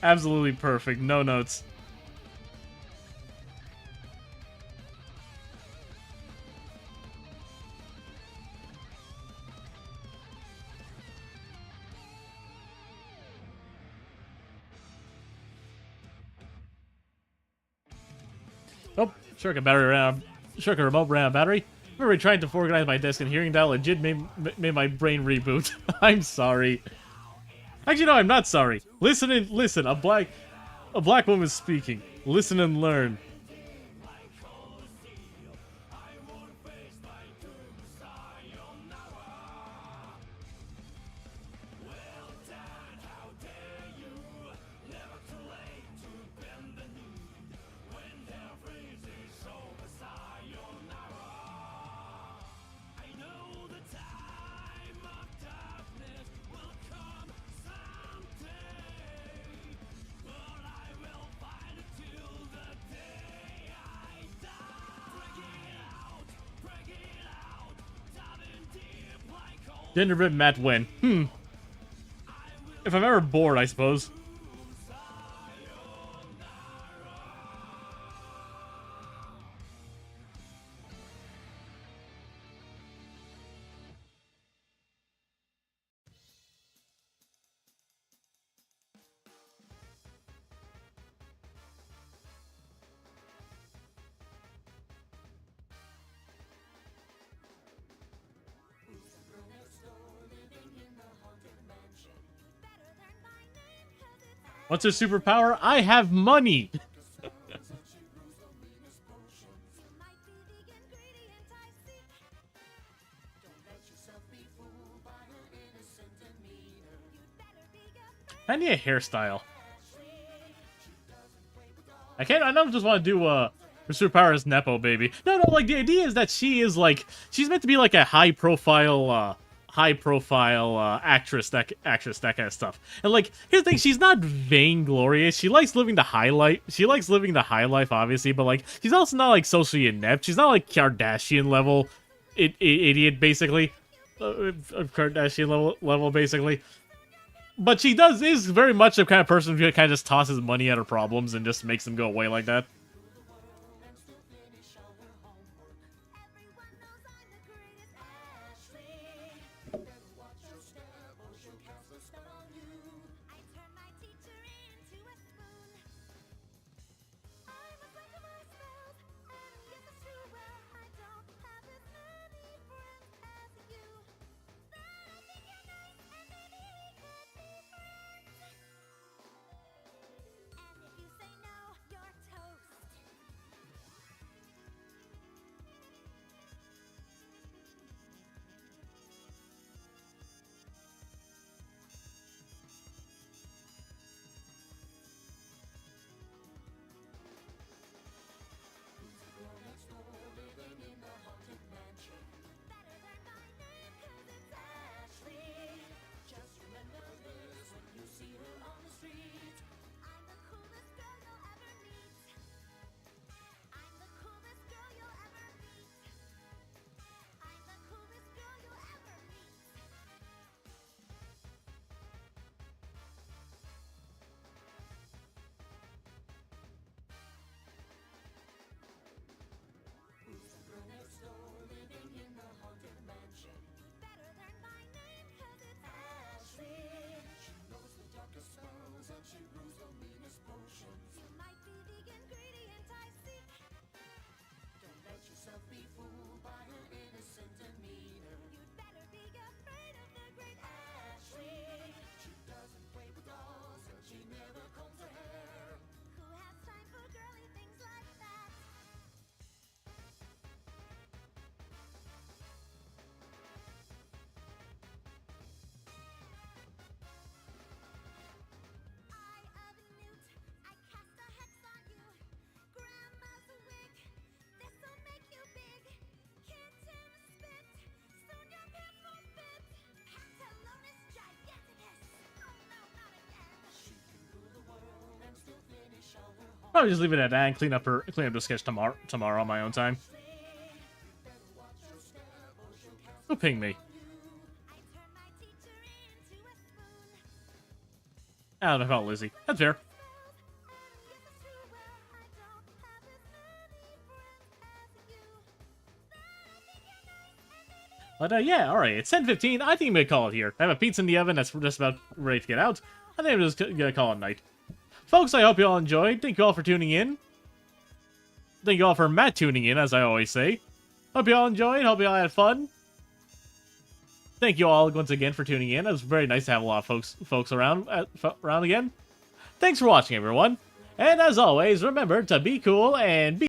Absolutely perfect. No notes. Oh, sure, a battery around. Sure, a remote ran out of battery. I remember trying to organize my desk and hearing that legit made my brain reboot. I'm sorry. Actually, no, I'm not sorry. Listen and listen. A black woman speaking. Listen and learn. Gingerbread Matt win. If I'm ever bored, I suppose. What's her superpower? I have money. I need a hairstyle. I don't just want to do her superpower is Nepo baby. No, like the idea is that she is like she's meant to be like a high profile actress, that kind of stuff. And like here's the thing, she's not vainglorious. She likes living the high life, obviously, but like she's also not like socially inept. She's not like Kardashian level idiot basically. Kardashian level basically. But she is very much the kind of person who kind of just tosses money at her problems and just makes them go away like that. Probably just leave it at that and clean up the sketch tomorrow on my own time. Go ping me. I don't know about Lizzie. That's fair. But yeah, alright, it's 10:15. I think I'm gonna call it here. I have a pizza in the oven that's just about ready to get out. I think I'm just gonna call it night. Folks, I hope you all enjoyed. Thank you all for tuning in. Thank you all for Matt tuning in, as I always say. Hope you all enjoyed. Hope you all had fun. Thank you all once again for tuning in. It was very nice to have a lot of folks around again. Thanks for watching, everyone. And as always, remember to be cool and be